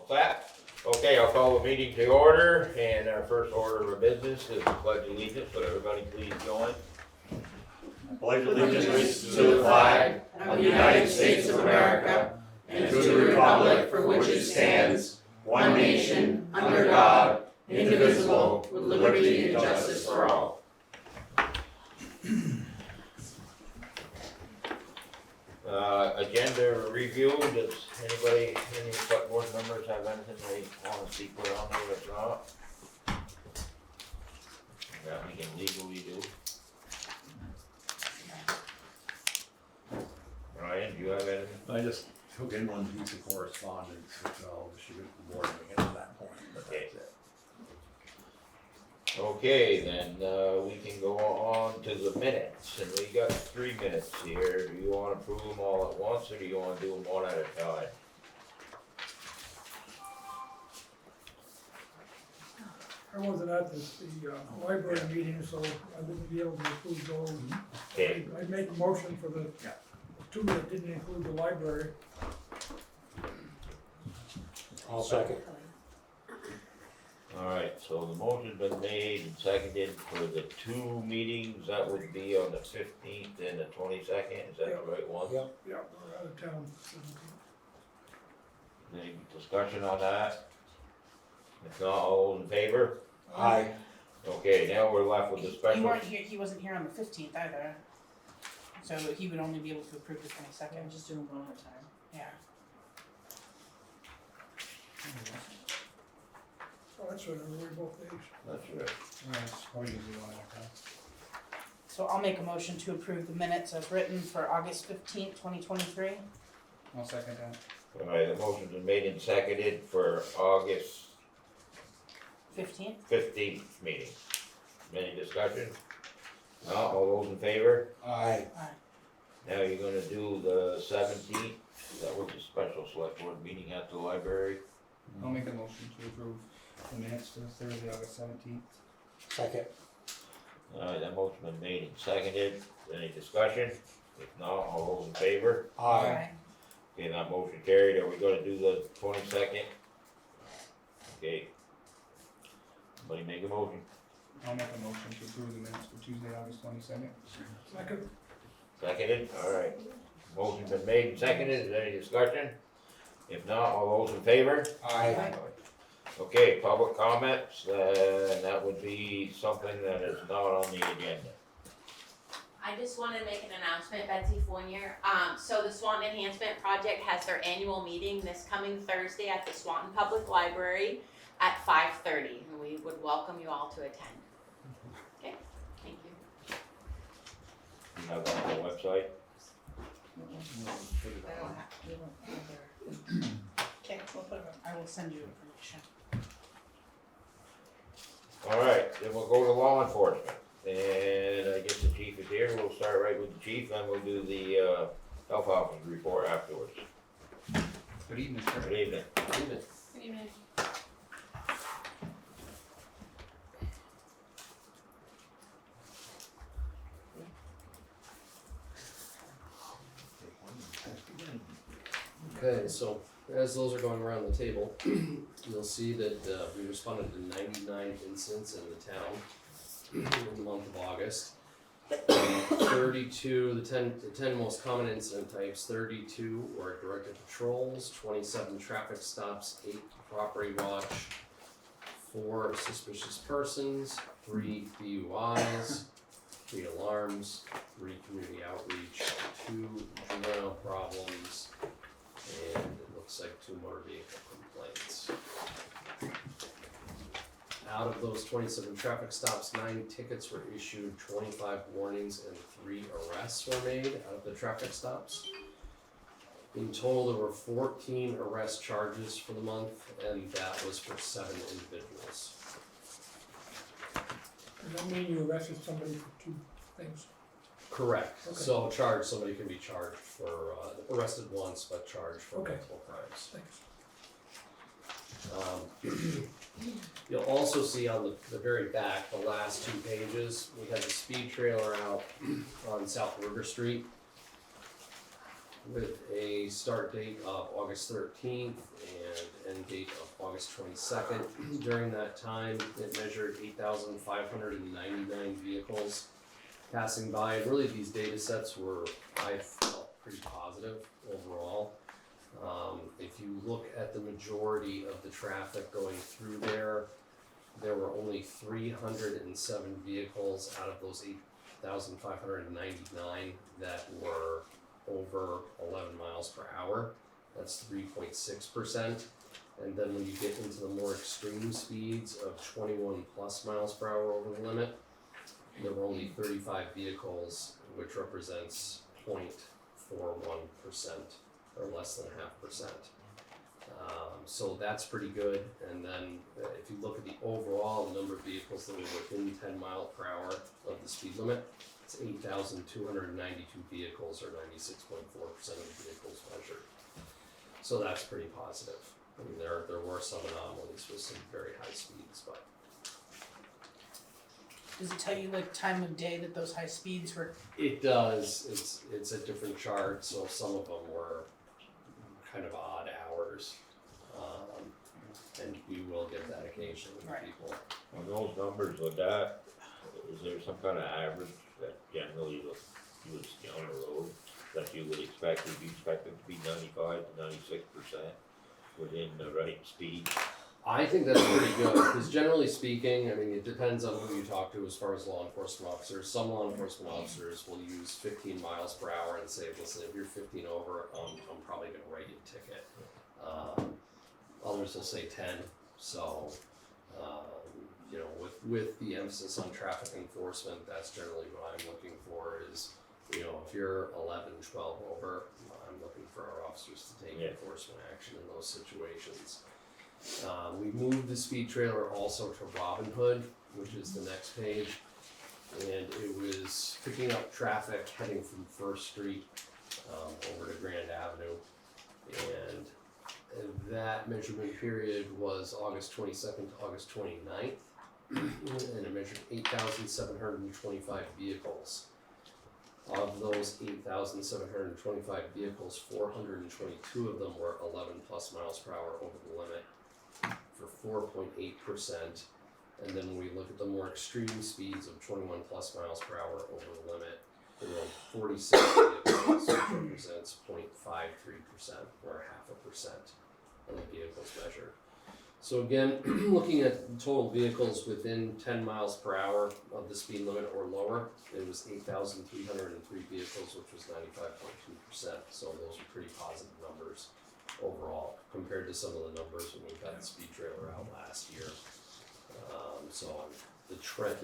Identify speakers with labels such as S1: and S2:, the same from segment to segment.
S1: set. Okay, I'll call the meeting to order, and our first order of business is the pledge of allegiance, so everybody please join.
S2: Pledge allegiance to the flag of the United States of America and to the republic for which it stands, one nation, under God, indivisible, with liberty and justice for all.
S1: Agenda review, does anybody, any select board members have anything they want to see put on there, if not? That we can legally do. Ryan, do you have anything?
S3: I just took in one piece of correspondence, which I'll distribute to the board when we get to that point, but that's it.
S1: Okay, then, we can go on to the minutes, and we got 3 minutes here. Do you wanna approve them all at once, or do you wanna do them one at a time?
S4: I wasn't at the library meeting, so I wouldn't be able to approve those.
S1: Okay,
S4: I'd make a motion for the two that didn't include the library.
S2: I'll second.
S1: alright, so the motion's been made and seconded for the 2 meetings, that would be on the 15th and the 22nd, is that the right one?
S4: Yeah, we're out of town.
S1: Any discussion on that? If not, all those in favor?
S2: Aye.
S1: Okay, now we're left with the
S5: You
S1: special.
S5: weren't here, he wasn't here on the 15th either. So he would only be able to approve the 22nd.
S6: I'm just doing one at a time.
S5: Yeah.
S4: Oh, that's right, I worry both days.
S1: That's right.
S5: So I'll make a motion to approve the minutes as written for August 15th, 2023.
S7: I'll second that.
S1: Alright, the motion's been made and seconded for August
S5: 15th?
S1: 15th meeting. Any discussion? No, all those in favor?
S2: Aye.
S1: Now you're gonna do the 17th, that was a special select board meeting at the library.
S7: I'll make a motion to approve the minutes for Thursday, August 17th.
S2: Second.
S1: Alright, that motion's been made and seconded, any discussion? If not, all those in favor?
S2: Aye.
S1: Okay, that motion carried, are we gonna do the 22nd? Okay. Somebody make a motion.
S7: I'll make a motion to approve the minutes for Tuesday, August 22nd.
S4: Second,
S1: Seconded, alright. Motion's been made and seconded, is there any discussion? If not, all those in favor?
S2: Aye.
S1: Okay, public comments, that would be something that is not on the agenda.
S8: I just wanted to make an announcement, Betsy Fournier. So the Swanton Enhancement Project has their annual meeting this coming Thursday at the Swanton Public Library at 5:30, and we would welcome you all to attend. Okay, thank you.
S1: You have that on the website?
S5: Okay, we'll put it up. I will send you information.
S1: Alright, then we'll go to law enforcement, and I guess the chief is here, we'll start right with the chief, then we'll do the, health officer's report afterwards.
S7: Good evening, sir.
S1: Good evening.
S8: Good evening.
S6: Okay, so as those are going around the table, you'll see that we responded to 99 incidents in the town in the month of August. 32, the 10 most common incident types, 32 were directed patrols, 27 traffic stops, 8 property watch, 4 suspicious persons, 3 DUIs, 3 alarms, 3 community outreach, 2 juvenile problems, and it looks like 2 motor vehicle complaints. Out of those 27 traffic stops, 9 tickets were issued, 25 warnings, and 3 arrests were made out of the traffic stops. In total, there were 14 arrest charges for the month, and that was for 7 individuals.
S4: does that mean you arrested somebody for 2 things?
S6: Correct.
S4: Okay.
S6: So somebody can be charged for, arrested once, but charged for
S4: Okay.
S6: multiple crimes.
S4: Thanks.
S6: You'll also see on the very back, the last 2 pages, we had the speed trailer out on South River Street with a start date of August 13th and end date of August 22nd. During that time, it measured 8,599 vehicles passing by. And really, these data sets were, I felt, pretty positive overall. If you look at the majority of the traffic going through there were only 307 vehicles out of those 8,599 that were over 11 miles per hour. That's 3.6%. And then when you get into the more extreme speeds of 21 plus miles per hour over the limit, there were only 35 vehicles, which represents 0.41% or less than 0.5%. So that's pretty good. And then if you look at the overall number of vehicles that were within 10 mile per hour of the speed limit, it's 8,292 vehicles, or 96.4% of the vehicles measured. So that's pretty positive. I mean, there were some anomalies with some very high speeds, but
S5: Does it tell you like time of day that those high speeds were?
S6: it does. It's a different chart, so some of them were kind of odd hours, and we will get that occasionally with
S5: Right.
S6: people.
S1: On those numbers with that, is there some kind of average that generally you would see on the road that you would expect? Would you expect it to be 95 to 96% within the right speed?
S6: I think that's pretty good, because generally speaking, I mean, it depends on who you talk to as far as law enforcement officers. Some law enforcement officers will use 15 miles per hour and say, listen, if you're 15 over, I'm probably gonna write you a ticket. Others will say 10, so, you know, with the emphasis on traffic enforcement, that's generally what I'm looking for is, you know, if you're 11, 12 over, I'm looking for our officers to take enforcement action in those situations. We moved the speed trailer also to Robin Hood, which is the next page, and it was picking up traffic heading from First Street over to Grand Avenue, and that measurement period was August 22nd to August 29th, and it measured 8,725 vehicles. Of those 8,725 vehicles, 422 of them were 11 plus miles per hour over the limit for 4.8%. And then when we look at the more extreme speeds of 21 plus miles per hour over the limit, there were 46 vehicles, which represents 0.53% or 0.5% of the vehicles measured. So again, looking at total vehicles within 10 miles per hour of the speed limit or lower, it was 8,303 vehicles, which was 95.2%. So those are pretty positive numbers overall compared to some of the numbers when we got the speed trailer out last year. So the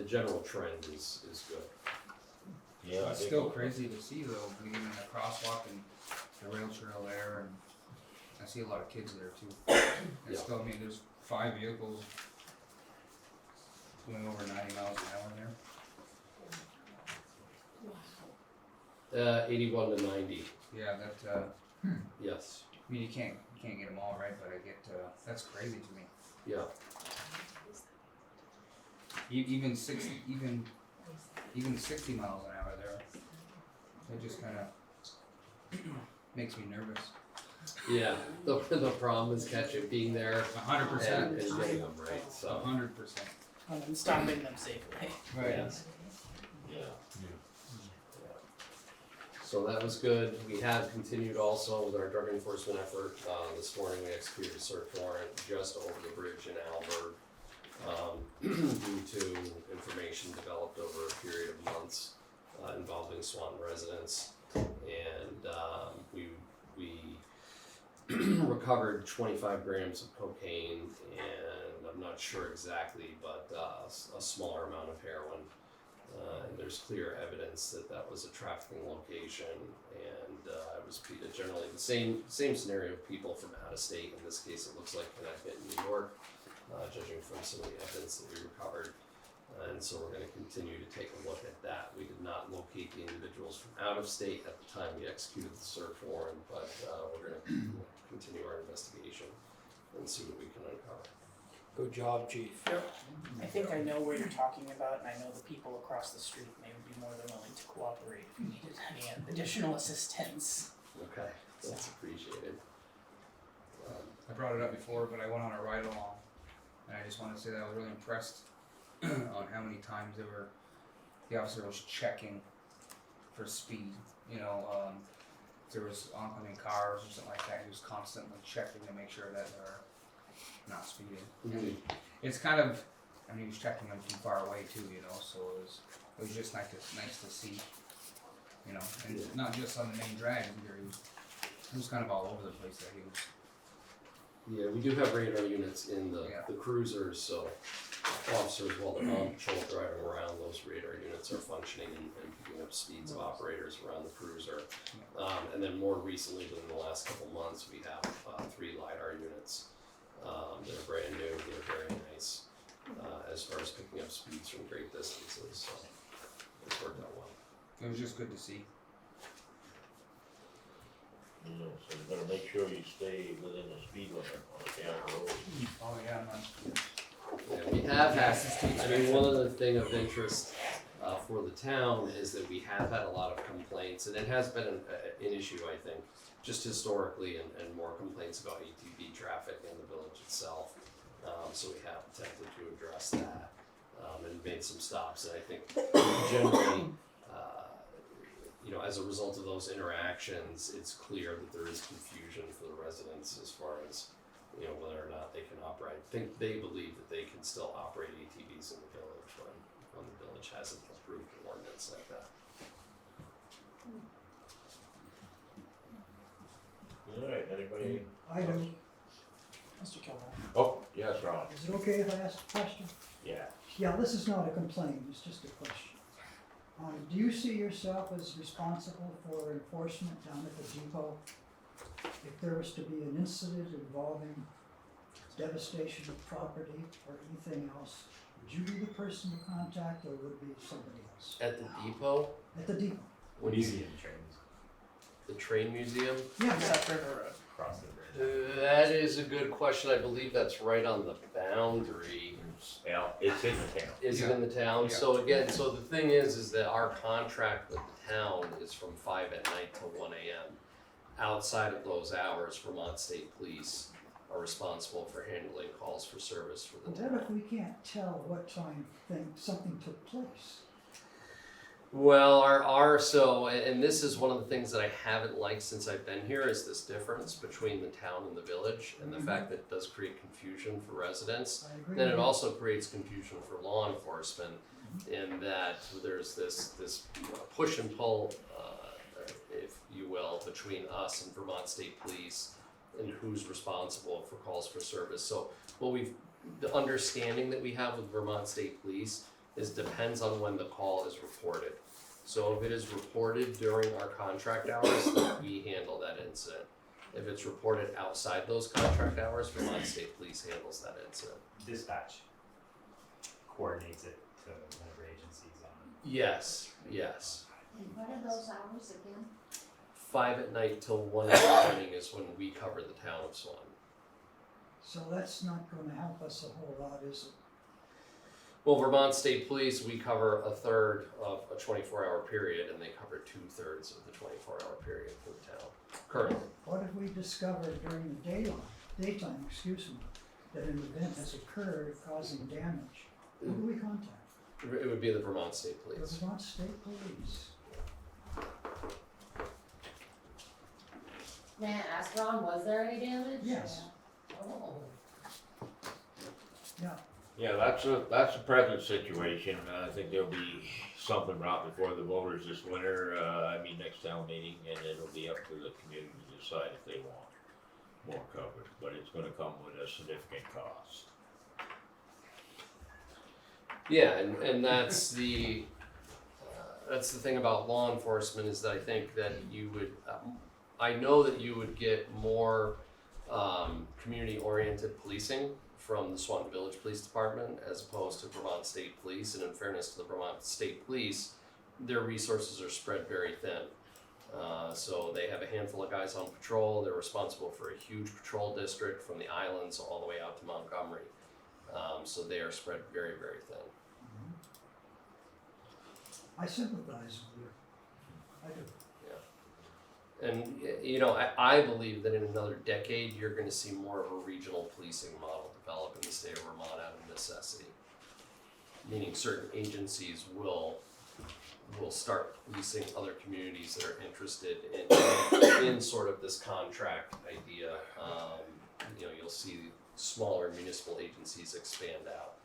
S6: general trend is good.
S1: Yeah, I
S7: It's
S1: think
S7: still crazy to see though, being in the crosswalk and the rail trail there, and I see a lot of kids there too. It's still, I mean, there's 5 vehicles going over 90 miles an hour there.
S6: 81 to 90,
S7: Yeah, that,
S6: yes,
S7: I mean, you can't get them all right, but I get, that's crazy to me.
S6: yeah.
S7: Even 60 miles an hour there, it just kinda makes me nervous.
S6: Yeah, the problem is being there
S7: 100%.
S6: and getting them right, so.
S7: 100%.
S5: And stopping them safely.
S7: Right.
S6: Yes.
S1: Yeah.
S6: So that was good. We have continued also with our drug enforcement effort. This morning we executed a search warrant just over the bridge in Albert, due to information developed over a period of months involving Swanton residents. And we recovered 25 grams of cocaine, and I'm not sure exactly, but a smaller amount of heroin. And there's clear evidence that that was a trafficking location, and it was generally the same scenario of people from out of state. In this case, it looks like Connecticut and New York, judging from some of the evidence that we recovered. And so we're going to continue to take a look at that. We did not locate the individuals from out of state at the time we executed the search warrant, but we're going to continue our investigation and see what we can uncover.
S2: Good job, chief.
S5: I think I know where you're talking about, and I know the people across the street may be more than willing to cooperate if you needed any additional assistance.
S6: Okay, that's appreciated.
S7: I brought it up before, but I went on a ride along, and I just wanted to say that I was really impressed on how many times the officer was checking for speed. You know, if there was oncoming cars or something like that, he was constantly checking to make sure that they're not speeding. And it's kind of, I mean, he was checking them from far away too, you know, so it was just nice to see, you know, and not just on the main drag either. He was kind of all over the place there. He was.
S6: Yeah, we do have radar units in the cruisers, so officers while they're on patrol driving around, those radar units are functioning and picking up speeds of operators around the cruiser. And then more recently, within the last couple months, we have 3 LiDAR units that are brand new, they're very nice as far as picking up speeds from great distances, so it's worked out well.
S7: It was just good to see.
S1: You know, so you gotta make sure you stay within the speed limit on the town road.
S7: Oh yeah, man.
S6: Yeah, we have had, I mean, one other thing of interest for the town is that we have had a lot of complaints, and it has been an issue, I think, just historically, and more complaints about ATV traffic in the village itself. So we have attempted to address that and made some stops, and I think generally, you know, as a result of those interactions, it's clear that there is confusion for the residents as far as, you know, whether or not they can operate. I think they believe that they can still operate ATVs in the village when the village hasn't approved an ordinance like that.
S1: Alright, anybody?
S4: I do.
S5: Mr. Kilmer.
S1: Oh, yes, Ron,
S9: Is it okay if I ask a question?
S1: yeah.
S9: Yeah, this is not a complaint, it's just a question. Do you see yourself as responsible for enforcement down at the depot? If there was to be an incident involving devastation of property or anything else, would you be the person to contact or would it be somebody else?
S6: At the depot,
S9: At the depot?
S6: when you see the train museum,
S9: Yeah,
S5: Except River Road.
S2: Cross the bridge.
S6: that is a good question. I believe that's right on the boundary.
S1: Yeah, it's in the town.
S6: Is it
S7: Yeah.
S6: in the town?
S7: Yeah.
S6: So again, so the thing is that our contract with the town is from 5 at night till 1 a.m. Outside of those hours, Vermont State Police are responsible for handling calls for service for the
S9: but what if
S6: town.
S9: we can't tell what time something took place?
S6: Well, and this is one of the things that I haven't liked since I've been here, is this difference between the town and the village, and the fact that it does create confusion for residents.
S9: I agree
S6: Then
S9: with
S6: it
S9: you.
S6: also creates confusion for law enforcement in that there's this push and pull, if you will, between us and Vermont State Police and who's responsible for calls for service. So the understanding that we have with Vermont State Police is depends on when the call is reported. So if it is reported during our contract hours, then we handle that incident. If it's reported outside those contract hours, Vermont State Police handles that incident.
S2: Dispatch coordinates it to whatever agency's on.
S6: Yes.
S10: And what are those hours again?
S6: 5 at night till 1 in the morning is when we cover the town of Swan.
S9: So that's not gonna help us a whole lot, is it?
S6: Well, Vermont State Police, we cover a third of a 24-hour period, and they cover 2/3 of the 24-hour period for the town, currently.
S9: What if we discover during the daytime, that an event has occurred causing damage? Who do we contact?
S6: It would be the Vermont State
S9: The
S6: Police.
S9: Vermont State Police.
S10: May I ask, Ron, was there any damage?
S9: Yes.
S10: Oh.
S9: Yeah,
S1: Yeah, that's the present situation. I think there'll be something brought before the voters this winter, next town meeting, and it'll be up to the community to decide if they want more coverage, but it's gonna come with a significant cost.
S6: Yeah, and that's the thing about law enforcement, is that I think that you would, I know that you would get more community-oriented policing from the Swanton Village Police Department as opposed to Vermont State Police. And in fairness to the Vermont State Police, their resources are spread very thin. So they have a handful of guys on patrol. They're responsible for a huge patrol district from the islands all the way out to Montgomery. So they are spread very, very thin.
S9: I sympathize with you. I do.
S6: And, you know, I believe that in another decade, you're gonna see more of a regional policing model develop in the state of Vermont out of necessity. Meaning certain agencies will start policing other communities that are interested in sort of this contract idea. You know, you'll see smaller municipal agencies expand out.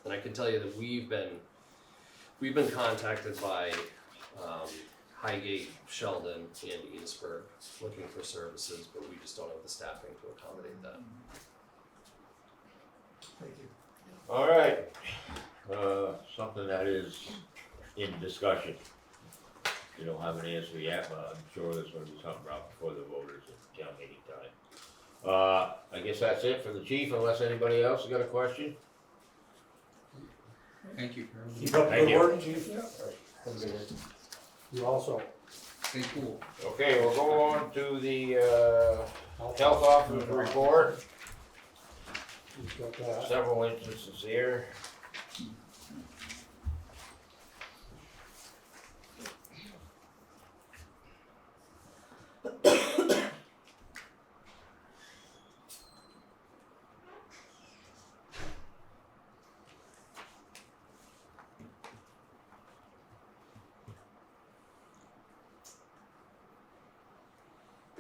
S6: And I can tell you that we've been contacted by Highgate, Sheldon, and Enosburg looking for services, but we just don't have the staffing to accommodate that.
S9: Thank you.
S1: All right, something that is in discussion. You don't have an answer yet, but I'm sure there's gonna be something brought before the voters at town meeting time. I guess that's it for the chief, unless anybody else has got a question?
S7: Thank you.
S3: Keep up the
S1: Thank
S3: good
S1: you.
S3: work, chief.
S6: Have a good night.
S3: You also.
S7: Stay cool.
S1: Okay, we'll go on to the, health officer's report,
S3: You've got that.
S1: several instances here.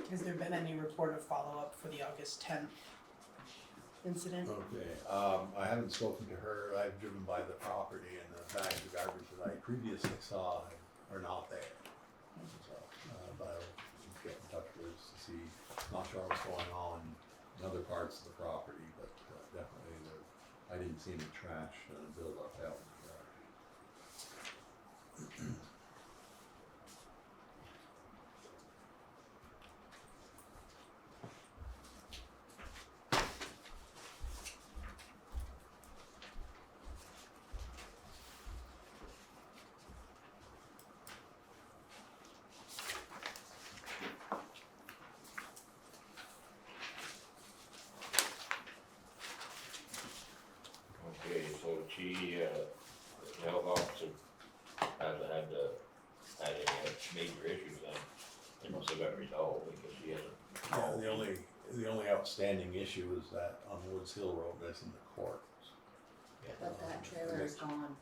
S5: Has there been any report of follow-up for the August 10th incident?
S3: Okay, I haven't spoken to her, I've driven by the property and the bags of garbage that I previously saw are not there. So, but I'll get in touch with her to see, not sure what's going on in other parts of the property, but definitely I didn't see any trash build up out in the yard.
S1: Okay, so she, the health officer hasn't had any major issues then, they must have got resolved because she hasn't.
S3: The only outstanding issue is that on Woods Hill Road, that's in the court.
S10: But that trailer is gone.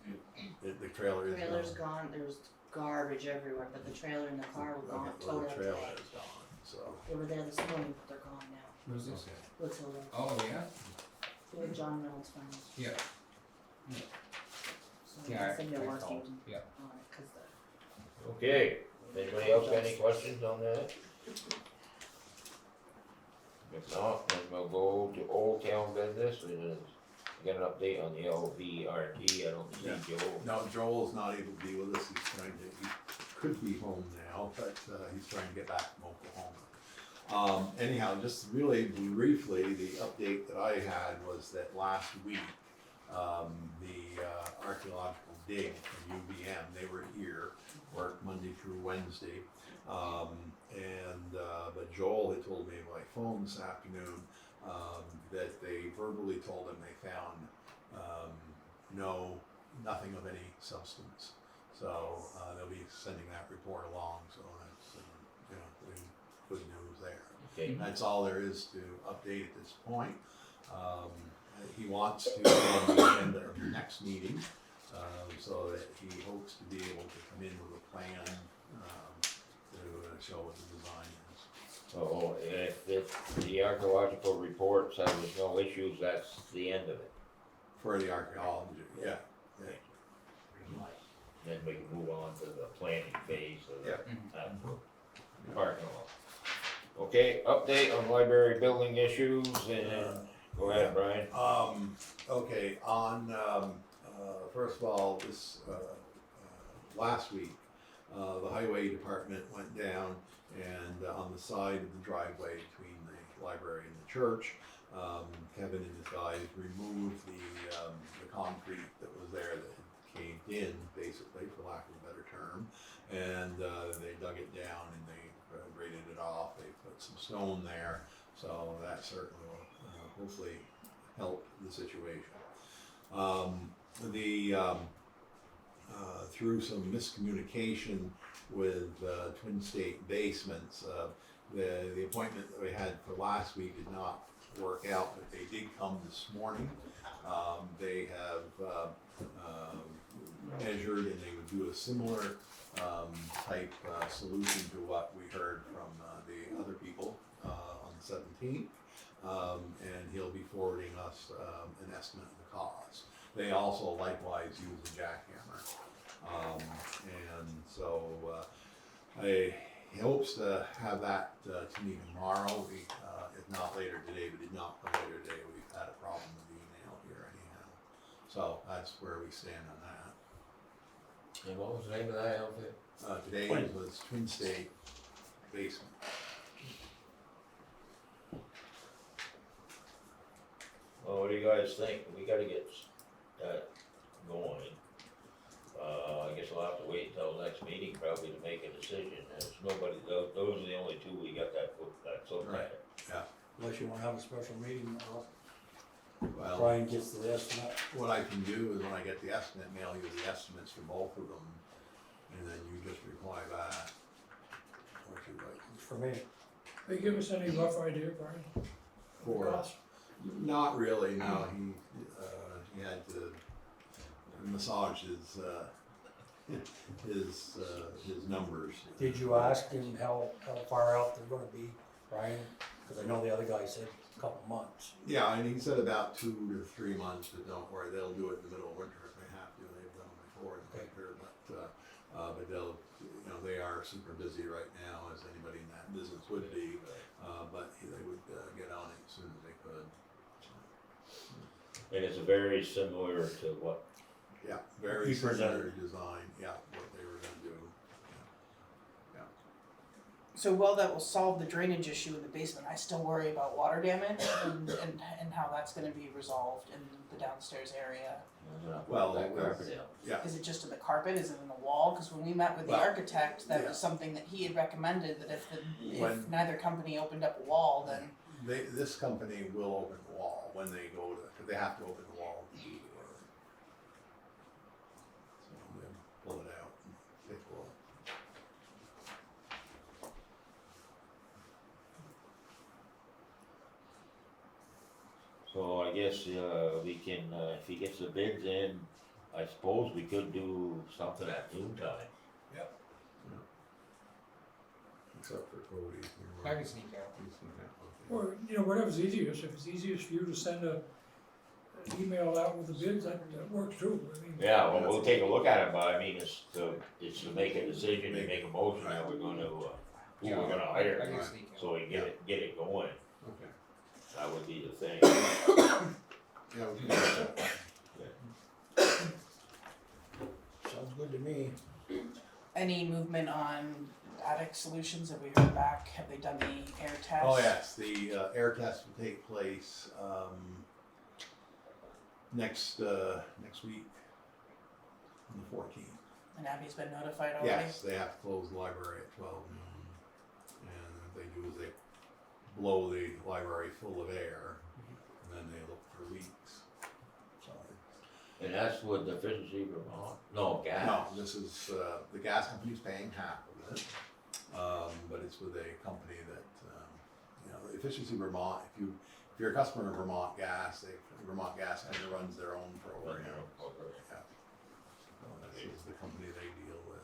S3: The trailer is gone.
S10: Trailer's gone, there was garbage everywhere, but the trailer and the car were gone,
S3: Well,
S10: towed
S3: the
S10: out
S3: trailer
S10: today.
S3: is gone, so.
S10: They were there this morning, but they're gone now.
S7: Where's this?
S3: Okay.
S10: Woods Hill Road.
S7: Oh, yeah?
S10: They were John Reynolds' friends.
S7: Yeah.
S10: So
S7: Yeah,
S10: I think they're
S7: I
S10: working
S7: called, yeah.
S10: on it, cause the
S1: Okay, anybody else got any questions on that? If not, then we'll go to Old Town business, and get an update on the LVRT, I don't see
S3: Yeah.
S1: Joe.
S3: No, Joel's not able to be with us, he could be home now, but, he's trying to get back from Oklahoma. Anyhow, just really briefly, the update that I had was that last week, the archaeological dig from UVM, they were here, worked Monday through Wednesday. But Joel had told me by phone this afternoon, that they verbally told him they found, nothing of any substance. So, they'll be sending that report along, so that's, good news there.
S1: Okay,
S3: That's all there is to update at this point. He wants to be on the agenda of the next meeting, so that he hopes to be able to come in with a plan, to show what the design is.
S1: so if the archaeological report says there's no issues, that's the end of it.
S3: For the archaeology, yeah.
S1: Then we can move on to the planning phase of the parking lot. Okay, update on library building issues, and go ahead, Brian.
S3: Okay, on, first of all, this, last week, the highway department went down and on the side of the driveway between the library and the church, Kevin and his guys removed the concrete that was there that had caved in, basically, for lack of a better term. And, they dug it down and they graded it off, they put some stone there, so that certainly will, hopefully help the situation. through some miscommunication with Twin State Basements, the appointment that we had for last week did not work out, but they did come this morning. They have measured, and they would do a similar type solution to what we heard from the other people on the 17th. And he'll be forwarding us an estimate of the cost. They also likewise use a jackhammer. And so he hopes to have that to me tomorrow, if not later today, but did not come later today. We've had a problem with the email here anyhow. So that's where we stand on that.
S6: And what was the name of that outfit?
S3: Today was Twin State Basement.
S1: Well, what do you guys think? We gotta get that going. I guess we'll have to wait until the next meeting probably to make a decision. There's nobody, those are the only two we got that's looked at.
S2: Unless you wanna have a special meeting,
S3: Well,
S2: Brian gets the estimate.
S3: what I can do is when I get the estimate, mail you the estimates for both of them, and then you just reply back. What you like.
S2: For me.
S4: They give us any rough idea, Brian? of the
S3: For-
S4: cost?
S3: Not really, no, he had to massage his numbers.
S2: Did you ask him how far out they're gonna be, Brian? Cause I know the other guy said a couple months.
S3: Yeah, and he said about 2 to 3 months, but don't worry, they'll do it in the middle of winter if they have to. They've done it before in the winter, but they'll, they are super busy right now, as anybody in that business would be. But they would get on it as soon as they could.
S1: And it's very similar to what,
S3: Yeah, very
S2: He
S3: similar design, yeah, what they were gonna do.
S5: So while that will solve the drainage issue in the basement, I still worry about water damage and how that's gonna be resolved in the downstairs area.
S3: Well,
S6: That
S3: that's-
S6: carpet out.
S3: Yeah,
S5: Is it just in the carpet, is it in the wall? Cause when we met with the
S3: Well,
S5: architect, that
S3: yeah.
S5: was something that he had recommended, that if
S3: When-
S5: neither company opened up a wall, then.
S3: this company will open the wall when they go to, cause they have to open the wall to do the work. So they'll pull it out and take a look.
S1: so I guess, we can, if he gets the bids in, I suppose we could do something at noon time.
S3: Except for Cody.
S7: I can sneak out.
S4: Or, whatever's easiest, if it's easiest for you to send an email out with the bids, that works too, I mean.
S1: Yeah, well, we'll take a look at it, but I mean, it's to make a decision, to make a motion that we're gonna, who we're gonna
S7: I
S1: hire,
S7: can sneak out.
S1: so we can get it going.
S3: Okay.
S1: That would be the thing.
S3: Yeah, we can do that.
S2: Sounds good to me.
S5: Any movement on attic solutions? Have we heard back? Have they done the air test?
S3: Oh, yes, the air test will take place next week on the 14th.
S5: And Abby's been notified already?
S3: Yes, they have to close the library at 12 noon. And what they do is they blow the library full of air, and then they look for leaks. So,
S1: And that's with the efficiency Vermont, no, gas.
S3: no, this is, the gas company's paying half of it, but it's with a company that, Efficiency Vermont, if you're a customer of Vermont Gas, Vermont Gas kind of runs their own program. So this is the company they deal with.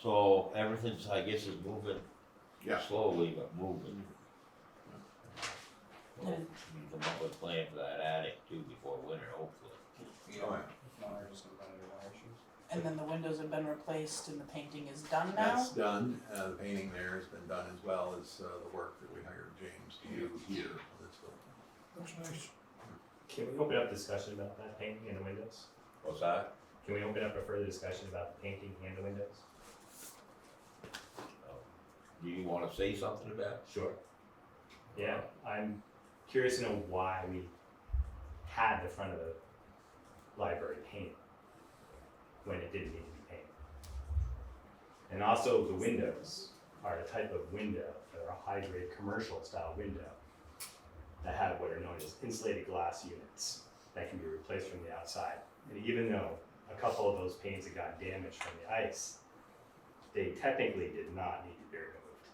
S1: So everything's, I guess, is moving
S3: Yeah.
S1: slowly, but moving. Well, we can come up with a plan for that attic too before winter, hopefully.
S7: Yeah.
S3: Oh, yeah.
S7: If not, we're just gonna run into wire issues.
S5: And then the windows have been replaced and the painting is done now?
S3: That's done, the painting there has been done as well as the work that we hired James to do here on this building.
S4: Looks nice.
S11: Can we open up discussion about that painting and the windows?
S1: What's that?
S11: Can we open up a further discussion about the painting and the windows?
S1: Do you wanna say something about it?
S11: Sure. Yeah, I'm curious to know why we had the front of the library painted when it didn't need to be painted. And also the windows are a type of window, they're a high-grade commercial style window that have what are known as insulated glass units that can be replaced from the outside. And even though a couple of those panes had got damaged from the ice, they technically did not need to be removed.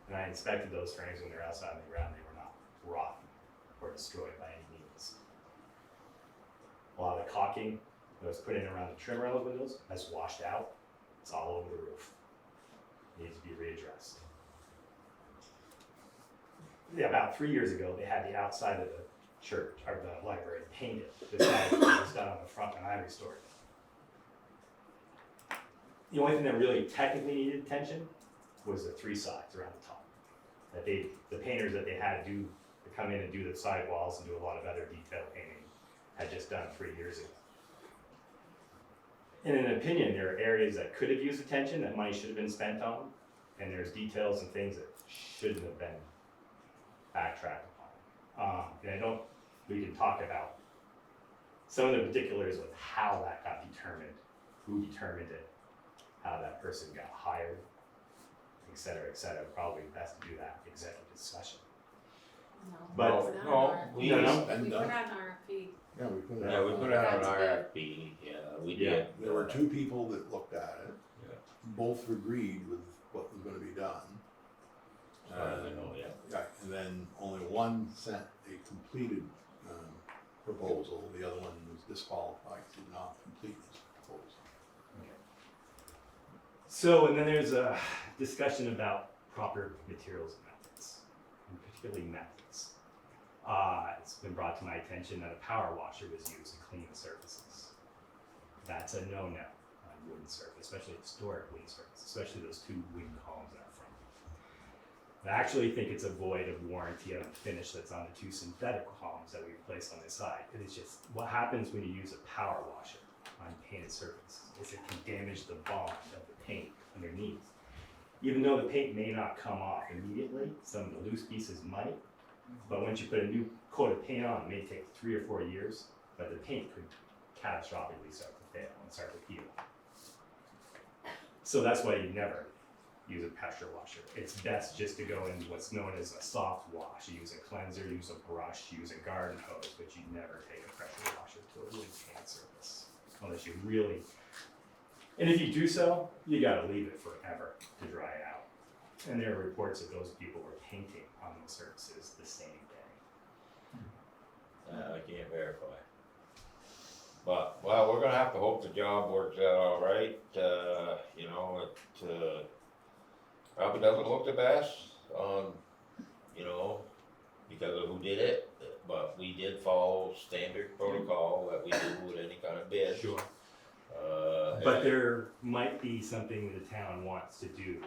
S11: And I inspected those frames when they're outside on the ground, they were not rotten or destroyed by any means. A lot of the caulking that was put in around the trim rail windows has washed out. It's all over the roof. Needs to be readdressed. Yeah, about 3 years ago, they had the outside of the church, or the library, painted. The side was done on the front when I restored it. The only thing that really technically needed attention was the 3 sides around the top. That the painters that they had to come in and do the sidewalls and do a lot of other detail painting had just done 3 years ago. In an opinion, there are areas that could have used attention that money should have been spent on, and there's details and things that shouldn't have been backtracked upon. And we can talk about some of the particulars of how that got determined, who determined it, how that person got hired, et cetera, et cetera. Probably best to do that executive discussion. But
S1: we
S11: No, no.
S1: just-
S8: We put out an RFP.
S3: Yeah, we put it
S1: Yeah,
S3: out.
S1: we put out an RFP, yeah, we
S11: Yeah.
S1: did.
S3: There were 2 people that looked at it.
S1: Yeah.
S3: Both agreed with what was gonna be done.
S1: As far as I know, yeah.
S3: Yeah, and then only one sent a completed, proposal, the other one was disqualified, did not complete his proposal.
S11: So, and then there's a discussion about proper materials and methods, and particularly methods. It's been brought to my attention that a power washer was used to clean the surfaces. That's a no-no on wooden surface, especially historic wooden surface, especially those 2 wooden columns out front. I actually think it's a void of warranty on the finish that's on the 2 synthetic columns that we replaced on this side. It is just what happens when you use a power washer on painted surfaces is it can damage the bond of the paint underneath. Even though the paint may not come off immediately, some of the loose pieces might, but once you put a new coat of paint on, it may take 3 or 4 years, but the paint could catastrophically start to fail and start to peel. So that's why you never use a pressure washer. It's best just to go in what's known as a soft wash. You use a cleanser, use a brush, use a garden hose, but you never take a pressure washer to a wood paint surface. Unless you really, and if you do so, you gotta leave it forever to dry out. And there are reports that those people were painting on those surfaces the same day.
S1: I can't verify. But, well, we're gonna have to hope the job works out all right, you know, it, probably doesn't look the best, you know, because of who did it, but we did follow standard protocol that we do with any kind of bid.
S11: Sure.
S1: But
S11: But there might be something the town wants to do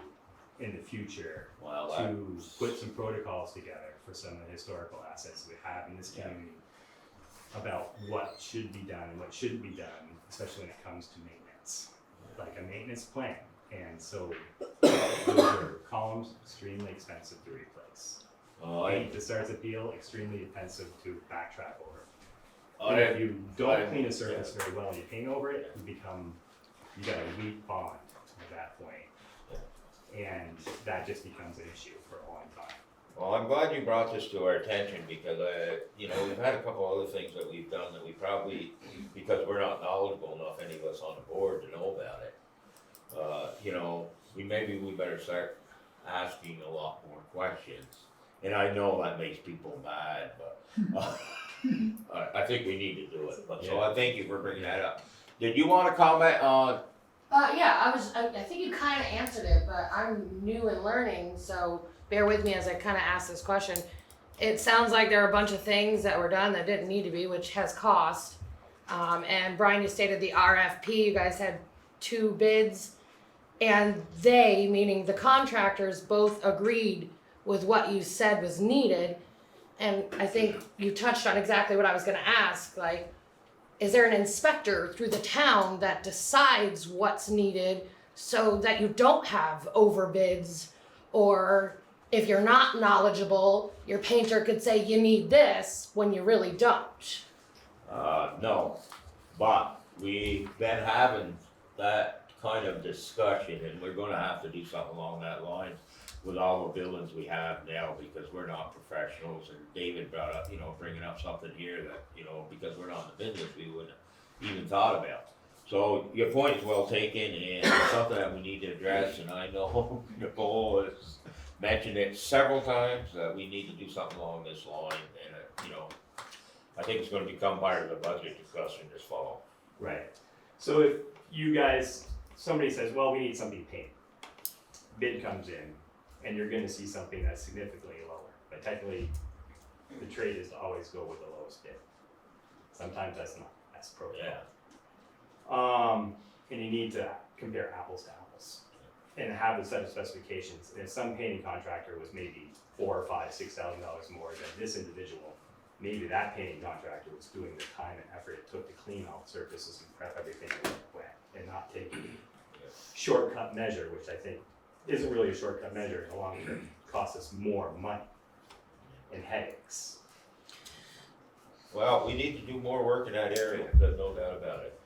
S11: in the future
S1: well,
S11: to put some protocols together for some of the historical assets we have in this
S1: Yeah.
S11: community about what should be done and what shouldn't be done, especially when it comes to maintenance, like a maintenance plan. And so those are columns extremely expensive to replace. Paint that starts to peel, extremely expensive to backtrack over. And if you don't clean a surface very well and you paint over it, you got a weak bond at that point. And that just becomes an issue for a long time.
S1: Well, I'm glad you brought this to our attention because, you know, we've had a couple other things that we've done that we probably, because we're not knowledgeable enough, any of us on the board to know about it. You know, we better start asking a lot more questions. And I know that makes people mad, but, I think we need to do it. But so I thank you for bringing that up. Did you want to comment on?
S12: Yeah, I think you kind of answered it, but I'm new and learning, so bear with me as I kind of ask this question. It sounds like there are a bunch of things that were done that didn't need to be, which has cost. And Brian, you stated the RFP, you guys had 2 bids, and they, meaning the contractors, both agreed with what you said was needed. And I think you touched on exactly what I was gonna ask, like, is there an inspector through the town that decides what's needed so that you don't have overbids? Or if you're not knowledgeable, your painter could say you need this when you really don't.
S1: No, but we've been having that kind of discussion and we're gonna have to do something along that line with all the buildings we have now because we're not professionals and David brought up, you know, bringing up something here that, you know, because we're not in the business, we wouldn't even thought about. So your point is well taken, and it's something that we need to address, and I know Nicole has mentioned it several times, that we need to do something along this line, and, I think it's gonna become part of the budget discussion this fall.
S11: Right. So if you guys, somebody says, well, we need something painted. Bid comes in, and you're gonna see something that's significantly lower. But technically, the trade is to always go with the lowest bid. Sometimes that's not, that's protocol. And you need to compare apples to apples and have a set of specifications. And if some painting contractor was maybe $4,000 or $5,000, $6,000 more than this individual, maybe that painting contractor was doing the time and effort it took to clean all the surfaces and prep everything wet and not taking a shortcut measure, which I think isn't really a shortcut measure in the long term, costs us more money and headaches.
S1: Well, we need to do more work in that area, there's no doubt about it.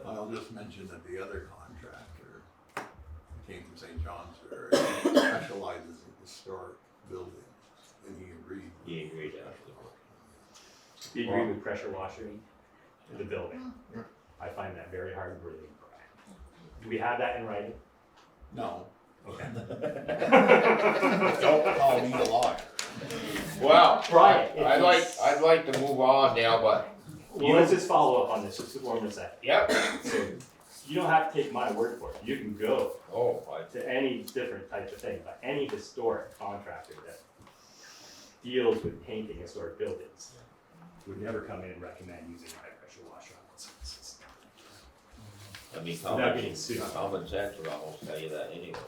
S3: I'll just mention that the other contractor came from St. John's area, specializes in historic buildings, and he agreed.
S1: He agreed, actually.
S11: Do you agree with pressure washing the building? I find that very hard to believe. Do we have that in writing?
S3: No.
S11: Okay.
S3: Don't call me a liar.
S1: Well,
S11: Try it.
S1: I'd like to move on now, but.
S11: Well, let's just follow up on this just for a second.
S1: Yep.
S11: So you don't have to take my word for it. You can go
S1: Oh,
S11: to any different type of thing, but any historic contractor that deals with painting historic buildings would never come in and recommend using high pressure washer on those surfaces.
S1: I mean,
S11: Without getting sued.
S1: common sense would almost tell you that anyway.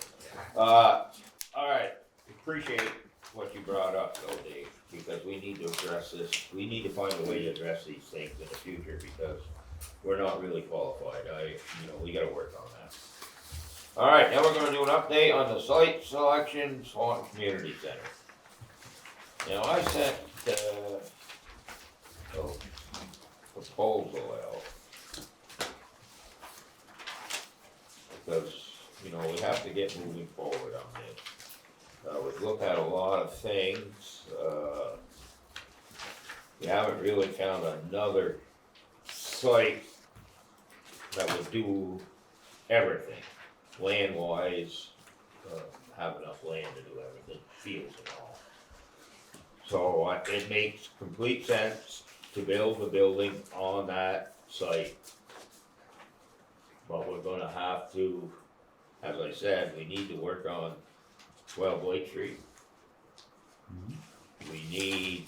S1: All right, appreciate what you brought up though, Dave, because we need to address this, we need to find a way to address these things in the future, because we're not really qualified, we gotta work on that. All right, now we're gonna do an update on the site selection, Swanton Community Center. Now, I sent, proposal out. Because, we have to get moving forward on this. We've looked at a lot of things, we haven't really found another site that would do everything, land-wise, have enough land to do everything, fields and all. So it makes complete sense to build the building on that site. But we're gonna have to, as I said, we need to work on 12 Blake Street. We need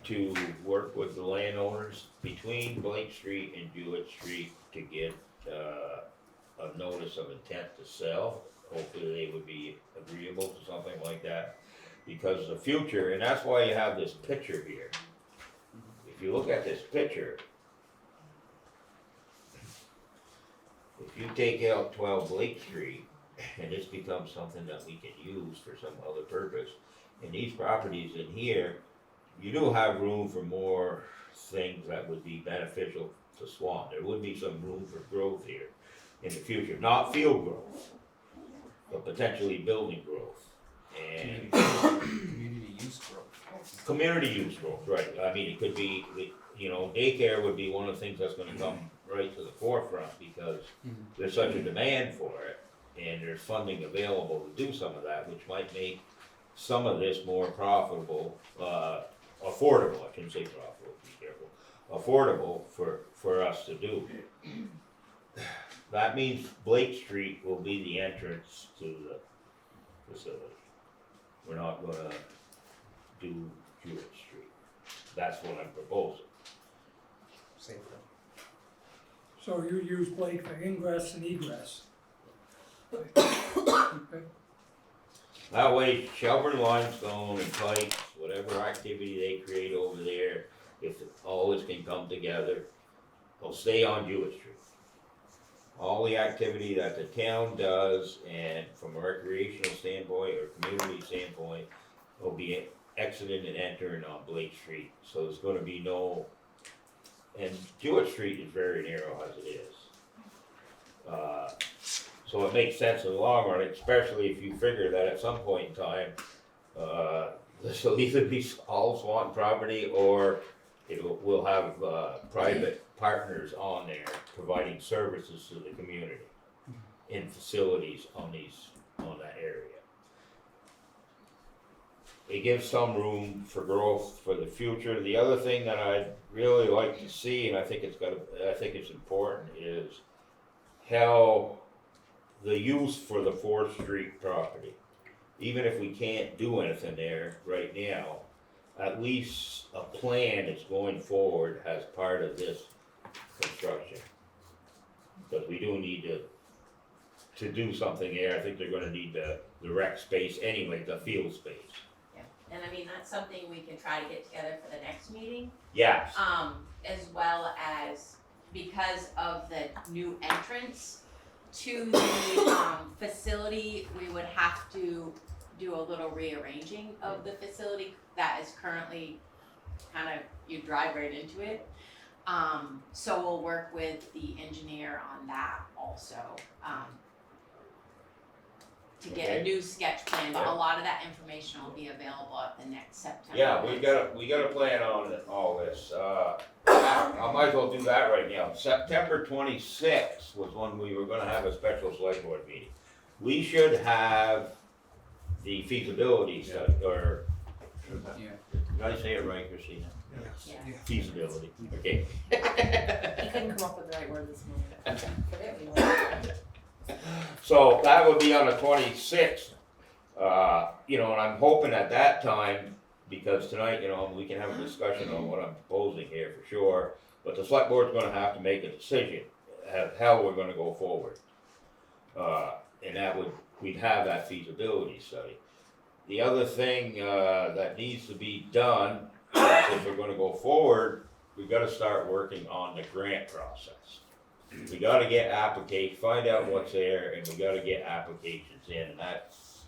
S1: to work with the landowners between Blake Street and Jewett Street to get a notice of intent to sell. Hopefully they would be agreeable to something like that. Because the future, and that's why you have this picture here. If you look at this picture, if you take out 12 Blake Street, and this becomes something that we can use for some other purpose, and these properties in here, you do have room for more things that would be beneficial to Swan. There would be some room for growth here in the future, not field growth, but potentially building growth. And
S7: Community use growth.
S1: community use growth, right, I mean, it could be, daycare would be one of the things that's gonna come right to the forefront, because there's such a demand for it, and there's funding available to do some of that, which might make some of this more profitable, affordable, I shouldn't say profitable, be careful, affordable for us to do. That means Blake Street will be the entrance to the facility. We're not gonna do Jewett Street. That's what I'm proposing.
S7: Same thing.
S4: So you use Blake for ingress and egress. Okay.
S1: That way, Shelburne limestone and pipes, whatever activity they create over there, if all this can come together, they'll stay on Jewett Street. All the activity that the town does, and from a recreational standpoint or community standpoint, will be exiting and entering on Blake Street. So there's gonna be no, and Jewett Street is very narrow as it is. So it makes sense in the long run, especially if you figure that at some point in time, this will either be all Swanton property, or we'll have, private partners on there providing services to the community in facilities on that area. It gives some room for growth for the future. The other thing that I'd really like to see, and I think it's important, is how the use for the 4th Street property. Even if we can't do anything there right now, at least a plan is going forward as part of this construction. Because we do need to do something there. I think they're gonna need the rec space anyway, the field space.
S8: Yeah, and I mean, that's something we can try to get together for the next meeting.
S1: Yes.
S8: As well as because of the new entrance to the facility, we would have to do a little rearranging of the facility that is currently kind of, you drive right into it. So we'll work with the engineer on that also, to get a new sketch plan, but a lot of that information will be available at the next September.
S1: Yeah, we got a plan on all this. I might as well do that right now. September 26th was when we were gonna have a special select board meeting. We should have the feasibility study, or,
S7: Yeah.
S1: did I say it right, Christina?
S8: Yeah.
S1: Feasibility, okay.
S10: He couldn't come up with the right word this morning. Forget what he wanted.
S1: So that would be on the 26th. You know, and I'm hoping at that time, because tonight, you know, we can have a discussion on what I'm proposing here for sure, but the select board's gonna have to make a decision of how we're gonna go forward. And that we'd have that feasibility study. The other thing, that needs to be done, if we're gonna go forward, we gotta start working on the grant process. We gotta get find out what's there, and we gotta get applications in, and that's,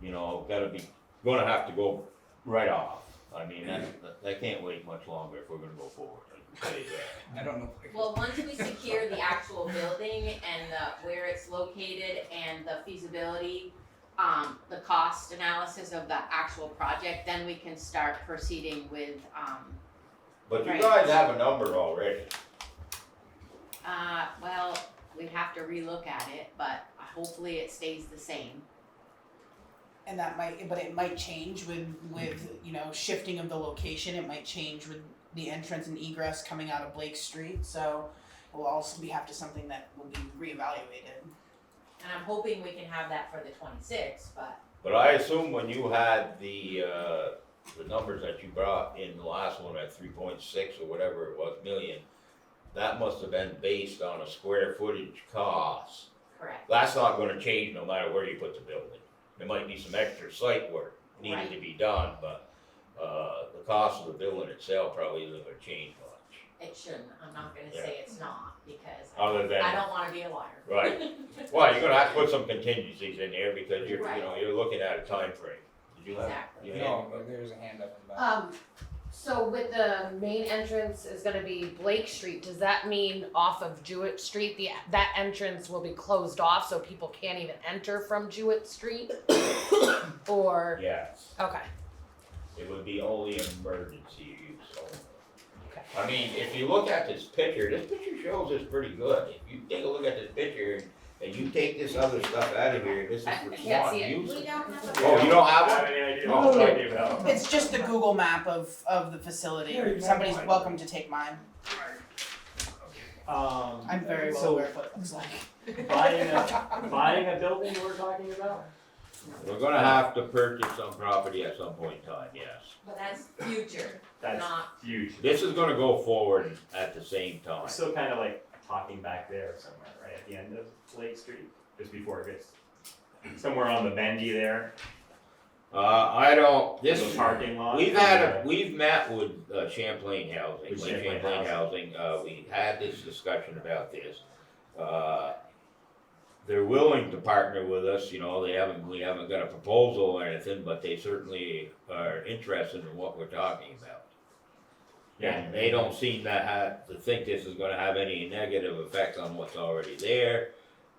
S1: you know, gonna have to go right off. I mean, that can't wait much longer if we're gonna go forward, I can tell you that.
S7: I don't know.
S8: Well, once we secure the actual building and where it's located and the feasibility, the cost analysis of the actual project, then we can start proceeding with,
S1: But you
S8: Right.
S1: guys have a number already.
S8: well, we'd have to relook at it, but hopefully it stays the same.
S5: And that might, but it might change with, you know, shifting of the location, it might change with the entrance and egress coming out of Blake Street, so we'll also have to something that will be reevaluated.
S8: And I'm hoping we can have that for the 26th, but
S1: But I assume when you had the numbers that you brought in the last one at 3.6 or whatever it was million, that must have been based on a square footage cost.
S8: correct.
S1: That's not gonna change no matter where you put the building. There might be some extra site work needed to be done, but, the cost of the building itself probably isn't gonna change much.
S8: It shouldn't, I'm not gonna say it's not, because
S1: Other than,
S8: I don't wanna be a liar.
S1: right, well, you're gonna have to put some contingencies in there because you're, you
S8: Right.
S1: know, you're looking at a time frame. Did you have?
S8: Exactly.
S1: you had-
S7: No, but there's a hand up in the back.
S12: So with the main entrance is gonna be Blake Street, does that mean off of Jewett Street, that entrance will be closed off so people can't even enter from Jewett Street? Or,
S1: Yes.
S12: okay,
S1: It would be only emergency use only.
S12: Okay.
S1: I mean, if you look at this picture shows this pretty good. If you take a look at this picture and you take this other stuff out of here, this is for
S12: I can't
S1: Swanton
S12: see it.
S1: use.
S8: We don't have
S1: Oh, you don't have
S11: I
S1: one?
S11: have any idea
S1: Oh,
S11: what you're
S1: okay.
S11: talking about.
S5: It's just the Google map of the facility,
S4: Yeah, you can
S5: somebody's
S4: have mine.
S5: welcome to take mine,
S11: Um,
S5: I'm very well
S11: so
S5: aware of what it looks like.
S11: buying a building we're talking about?
S1: We're gonna have to purchase some property at some point in time, yes.
S8: But that's future,
S11: That's
S8: not,
S11: huge.
S1: This is gonna go forward at the same time.
S11: We're still kind of like talking back there somewhere, right at the end of Lake Street, just before it gets somewhere on the bendy there,
S1: I don't,
S11: the
S1: this,
S11: parking lot.
S1: we've met with Champlain Housing,
S11: With
S1: like
S11: Champlain
S1: Champlain Housing, we had this discussion about this. They're willing to partner with us, you know, we haven't got a proposal or anything, but they certainly are interested in what we're talking about.
S11: Yeah.
S1: And they don't seem to think this is gonna have any negative effect on what's already there.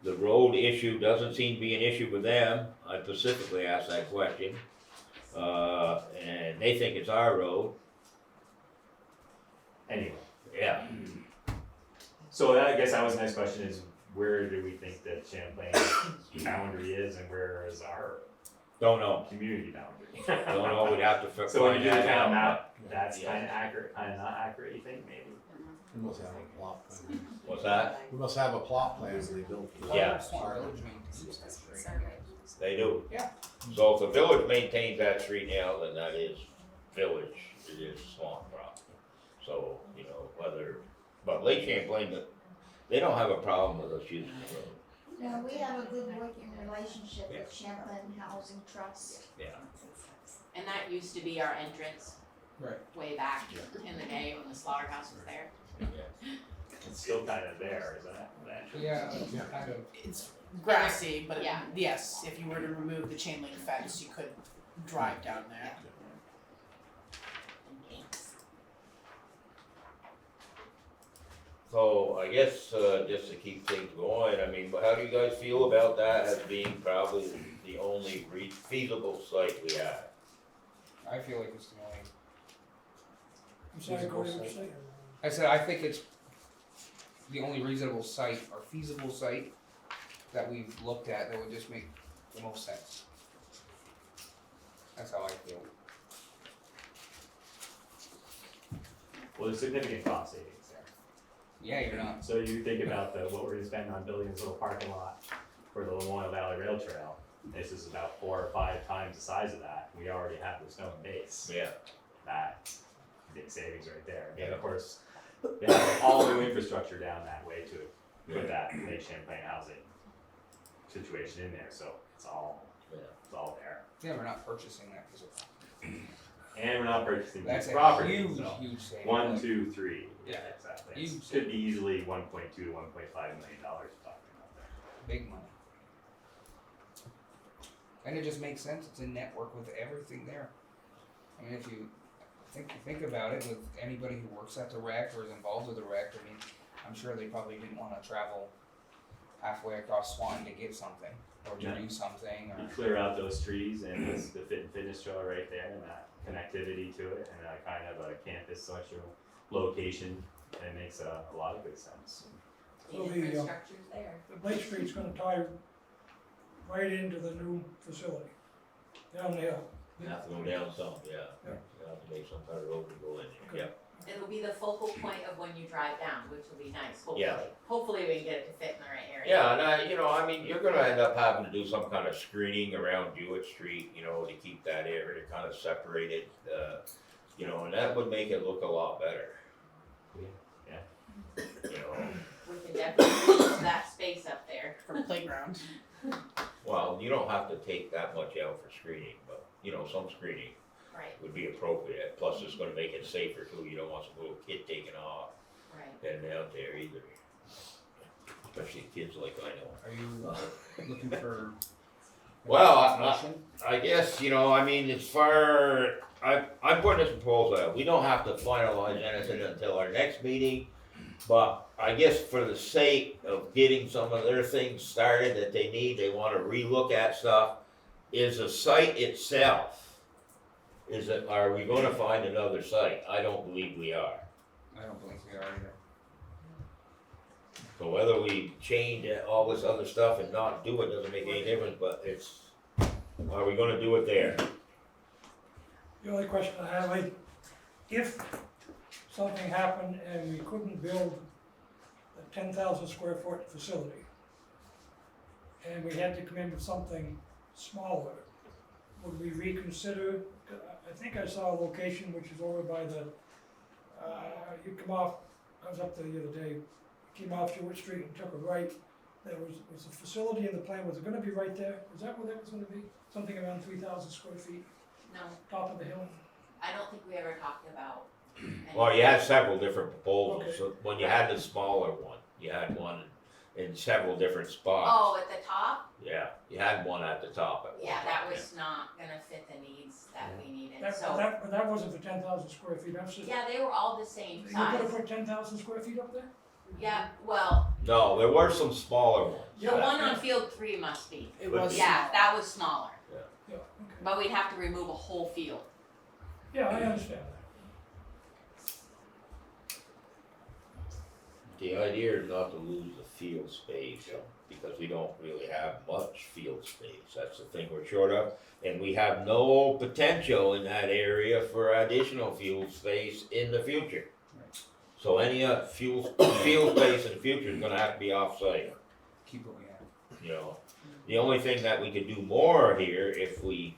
S1: The road issue doesn't seem to be an issue with them, I specifically asked that question. And they think it's our road.
S11: So I guess that was the next question is, where do we think that Champlain boundary is and where is our
S1: Don't know.
S11: community boundary?
S1: Don't know, we'd have to
S11: So when
S1: find
S11: you do the
S1: that
S11: kind of
S1: out.
S11: map, that's
S1: Yeah.
S11: kinda accurate, kinda not accurate, you think, maybe?
S3: We must have a plot plan.
S1: What's that?
S3: We must have a plot plan when they built it.
S1: Yeah.
S7: Swan Village maintains that street.
S1: They do.
S7: Yeah.
S1: So if the village maintains that street now, then that is village, it is Swan property. So, you know, but Lake Champlain, they don't have a problem with us using the road.
S13: No, we have a good working relationship with Champlain Housing Trust.
S1: Yeah.
S8: And that used to be our entrance.
S7: Right.
S8: Way back in the day when the slaughterhouse was there.
S11: It's still kinda there, isn't it? That entrance?
S7: Yeah, kind of.
S5: It's grassy, but
S8: Yeah.
S5: yes, if you were to remove the chain link fence, you could drive down there.
S1: So I guess, just to keep things going, I mean, how do you guys feel about that as being probably the only feasible site we have?
S7: I feel like it's the only.
S4: I'm sorry, go ahead, what you say?
S7: I said I think it's the only reasonable site or feasible site that we've looked at that would just make the most sense. That's how I feel.
S11: Well, there's significant cost savings there.
S7: Yeah, you're not.
S11: So you think about what we're gonna spend on building this little parking lot for the Lamoille Valley Rail Trail. This is about 4 or 5 times the size of that. We already have the stone base.
S1: Yeah.
S11: That's big savings right there. And
S1: Yeah.
S11: of course, they have all new infrastructure down that way to put that Lake Champlain housing situation in there, so it's all there.
S7: Yeah, we're not purchasing that piece of property.
S11: And we're not purchasing
S7: That's
S11: these
S7: a
S11: properties,
S7: huge,
S11: so.
S7: huge savings.
S11: 1, 2, 3.
S7: Yeah.
S11: Exactly.
S7: Huge
S11: It could be easily $1.2 to $1.5 million we're talking about there.
S7: Big money. And it just makes sense, it's a network with everything there. I mean, if you think about it, with anybody who works at the rec or is involved with the rec, I mean, I'm sure they probably didn't wanna travel halfway across Swanton to get something, or to
S11: Yeah.
S7: do something,
S11: You
S7: or,
S11: clear out those trees and the fit and fitness trail right there and that connectivity to it and that kind of a campus social location, it makes a lot of good sense.
S8: The
S4: So the,
S8: infrastructure's there.
S4: The Blake Street's gonna tie right into the new facility, down the hill.
S1: You have to go down some, yeah.
S4: Yeah.
S1: You have to make some kind of road to go in there, yeah.
S8: It'll be the focal point of when you drive down, which will be nice, hopefully.
S1: Yeah.
S8: Hopefully we can get it to fit in the right area.
S1: Yeah, and I mean, you're gonna end up having to do some kind of screening around Jewett Street, you know, to keep that area kind of separated, you know, and that would make it look a lot better.
S11: Yeah.
S1: You know,
S8: We can definitely use that space up there.
S5: For playground.
S1: well, you don't have to take that much out for screening, but, you know, some screening
S8: Right,
S1: would be appropriate. Plus, it's gonna make it safer too, you don't want some little kid taking off
S8: right.
S1: heading out there either. Especially kids like I know.
S7: are you looking for?
S1: Well,
S7: motion?
S1: I guess, you know, I mean, I'm putting this proposal out, we don't have to finalize anything until our next meeting, but I guess for the sake of getting some of their things started that they need, they wanna relook at stuff, is the site itself, are we gonna find another site? I don't believe we are.
S7: I don't believe we are either.
S1: So whether we change all this other stuff and not do it doesn't make any difference, but are we gonna do it there?
S4: The only question I have, like, if something happened and we couldn't build a 10,000 square foot facility, and we had to come in with something smaller, would we reconsider? I think I saw a location which is over by the, you come off, I was up there the other day, came off Jewett Street and took a right. There was a facility in the plan, was it gonna be right there? Is that where that was gonna be? Something around 3,000 square feet,
S8: No,
S4: top of the hill?
S8: I don't think we ever talked about.
S1: Well, you had several different proposals,
S4: Okay.
S1: so when you had the smaller one, you had one in several different spots.
S8: Oh, at the top?
S1: Yeah, you had one at the top at one
S8: Yeah,
S1: time,
S8: that was not gonna fit the needs that we needed,
S4: But
S8: so.
S4: that wasn't for 10,000 square feet, that's just,
S8: Yeah, they were all the same
S4: you gonna
S8: size.
S4: put 10,000 square feet up there?
S8: Yeah, well,
S1: No, there were some smaller ones.
S8: the one on field 3 must be.
S5: It
S1: But-
S5: was.
S8: Yeah, that was smaller,
S4: Yeah, okay.
S8: but we'd have to remove a whole field.
S4: Yeah, I understand that.
S1: The idea is not to lose the field space, because we don't really have much field space, that's the thing we're short of. And we have no potential in that area for additional field space in the future. So any field space in the future is gonna have to be off-site,
S7: Keep what we have.
S1: you know? The only thing that we could do more here, if we,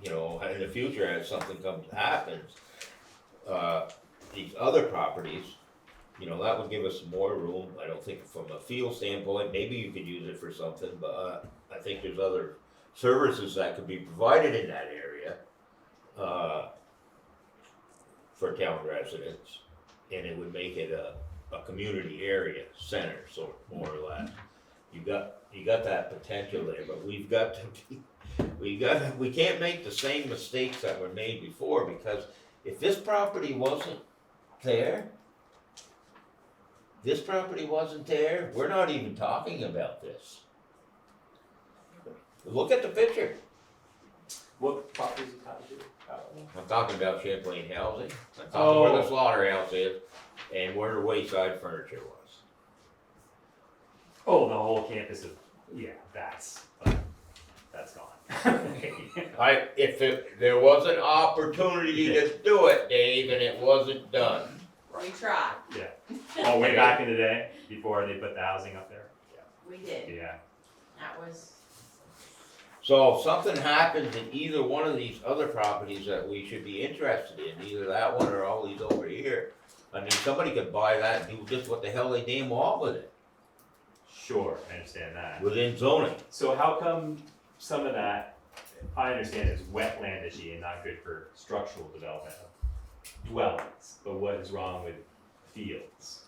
S1: you know, in the future as something happens, these other properties, you know, that would give us more room. I don't think from a field standpoint, maybe you could use it for something, but I think there's other services that could be provided in that area for town residents, and it would make it a community area center, so more or less. You got that potential there, but we can't make the same mistakes that were made before, because if this property wasn't there, we're not even talking about this. Look at the picture.
S11: What properties you talking about?
S1: I'm talking about Champlain Housing. I'm talking where the slaughterhouse is and where the Wayside Furniture was.
S11: Oh, the whole campus of, yeah, that's gone.
S1: If there was an opportunity to do it, Dave, and it wasn't done.
S8: We tried,
S11: Oh, way back in the day, before they put the housing up there?
S8: we did,
S11: Yeah.
S8: that was,
S1: So if something happens in either one of these other properties that we should be interested in, either that one or all these over here, I mean, somebody could buy that and do just what the hell they damn want with it,
S11: Sure, I understand that.
S1: within zoning.
S11: So how come some of that, I understand is wetlandishy and not good for structural development of dwellings, but what is wrong with fields?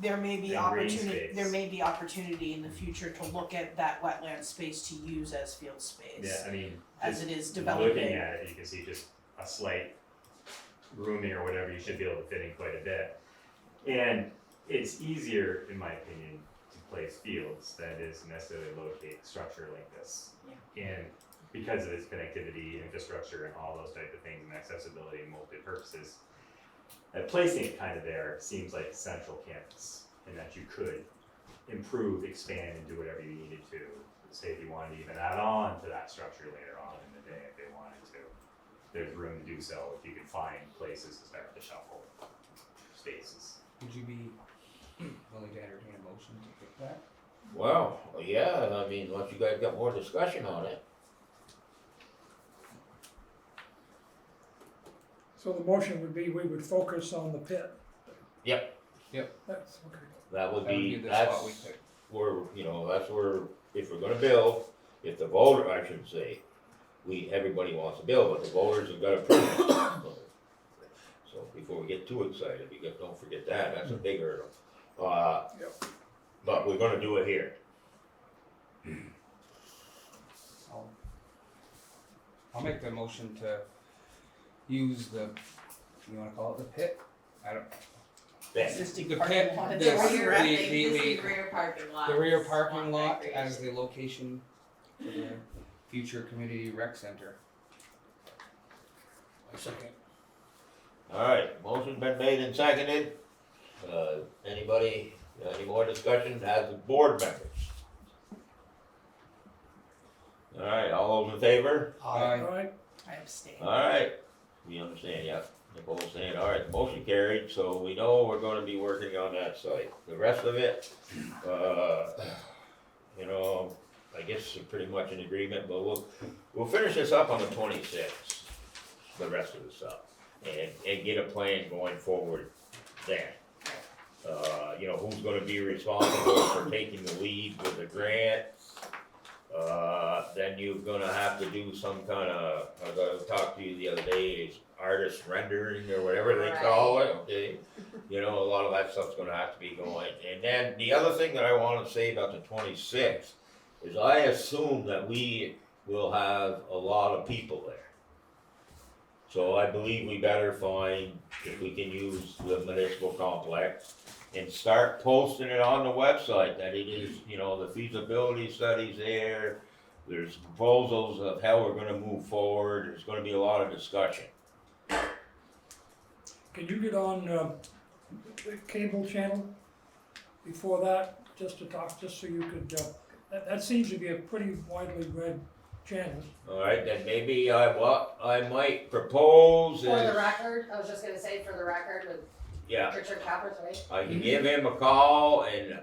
S5: There may be
S11: And green
S5: opportunity,
S11: space.
S5: there may be opportunity in the future to look at that wetland space to use as field space.
S11: Yeah, I mean,
S5: As
S11: just
S5: it is
S11: looking
S5: developing.
S11: at it, you can see just a slight rooming or whatever, you should be able to fit in quite a bit. And it's easier, in my opinion, to place fields than it is to necessarily locate a structure like this. And because of its connectivity, infrastructure, and all those type of things, and accessibility and multi-purposes, that placing it kind of there seems like central campus, and that you could improve, expand, and do whatever you needed to. Say if you wanted to even add on to that structure later on in the day, if they wanted to, there's room to do so if you can find places to start to shuffle spaces.
S7: Would you be willing to entertain a motion to pick that?
S1: Well, yeah, I mean, once you guys got more discussion on it.
S4: So the motion would be, we would focus on the pit.
S1: Yep.
S4: That's, okay.
S1: That would
S7: That would
S1: be,
S7: be the spot we
S1: that's
S7: pick.
S1: where, you know, that's where, if we're gonna build, if the voter, I should say, everybody wants to build, but the voters have gotta approve it. So before we get too excited, because don't forget that's a big hurdle.
S4: Yep.
S1: But we're gonna do it here.
S7: I'll make the motion to use the, you wanna call it the pit? I don't,
S5: Existing
S7: The
S5: parking
S7: pit-
S5: lot.
S7: the-
S8: the
S5: That's
S8: rear,
S5: correct.
S7: the-
S8: rear parking lot.
S7: the rear
S8: is
S7: parking
S8: on
S7: lot
S8: recreation.
S7: as the location for the future community rec center.
S4: Second.
S1: Alright, motion been made and seconded. Anybody, any more discussion as the board members? Alright, all those in favor?
S4: All right,
S5: I abstain.
S1: Alright, we understand, yeah. Nicole's saying, alright, motion carried, so we know we're gonna be working on that site. The rest of it, you know, I guess we're pretty much in agreement, but we'll finish this up on the 26th, the rest of the stuff, and get a plan going forward then. You know, who's gonna be responsible for taking the lead with the grant? Then you're gonna have to do some kind of, I talked to you the other day, is artist rendering or whatever they call it. You know, a lot of that stuff's gonna have to be going. And then the other thing that I wanna say about the 26th is I assume that we will have a lot of people there. So I believe we better find, if we can use the municipal complex, and start posting it on the website, that it is, you know, the feasibility study's there. There's proposals of how we're gonna move forward, there's gonna be a lot of discussion.
S4: can you get on the cable channel before that, just to talk, just so you could, that seems to be a pretty widely read channel.
S1: Alright, then maybe what I might propose
S12: For the
S1: is,
S12: record, I was just gonna say for the record with
S1: yeah,
S12: Richard Capper's, right?
S1: I can give him a call and,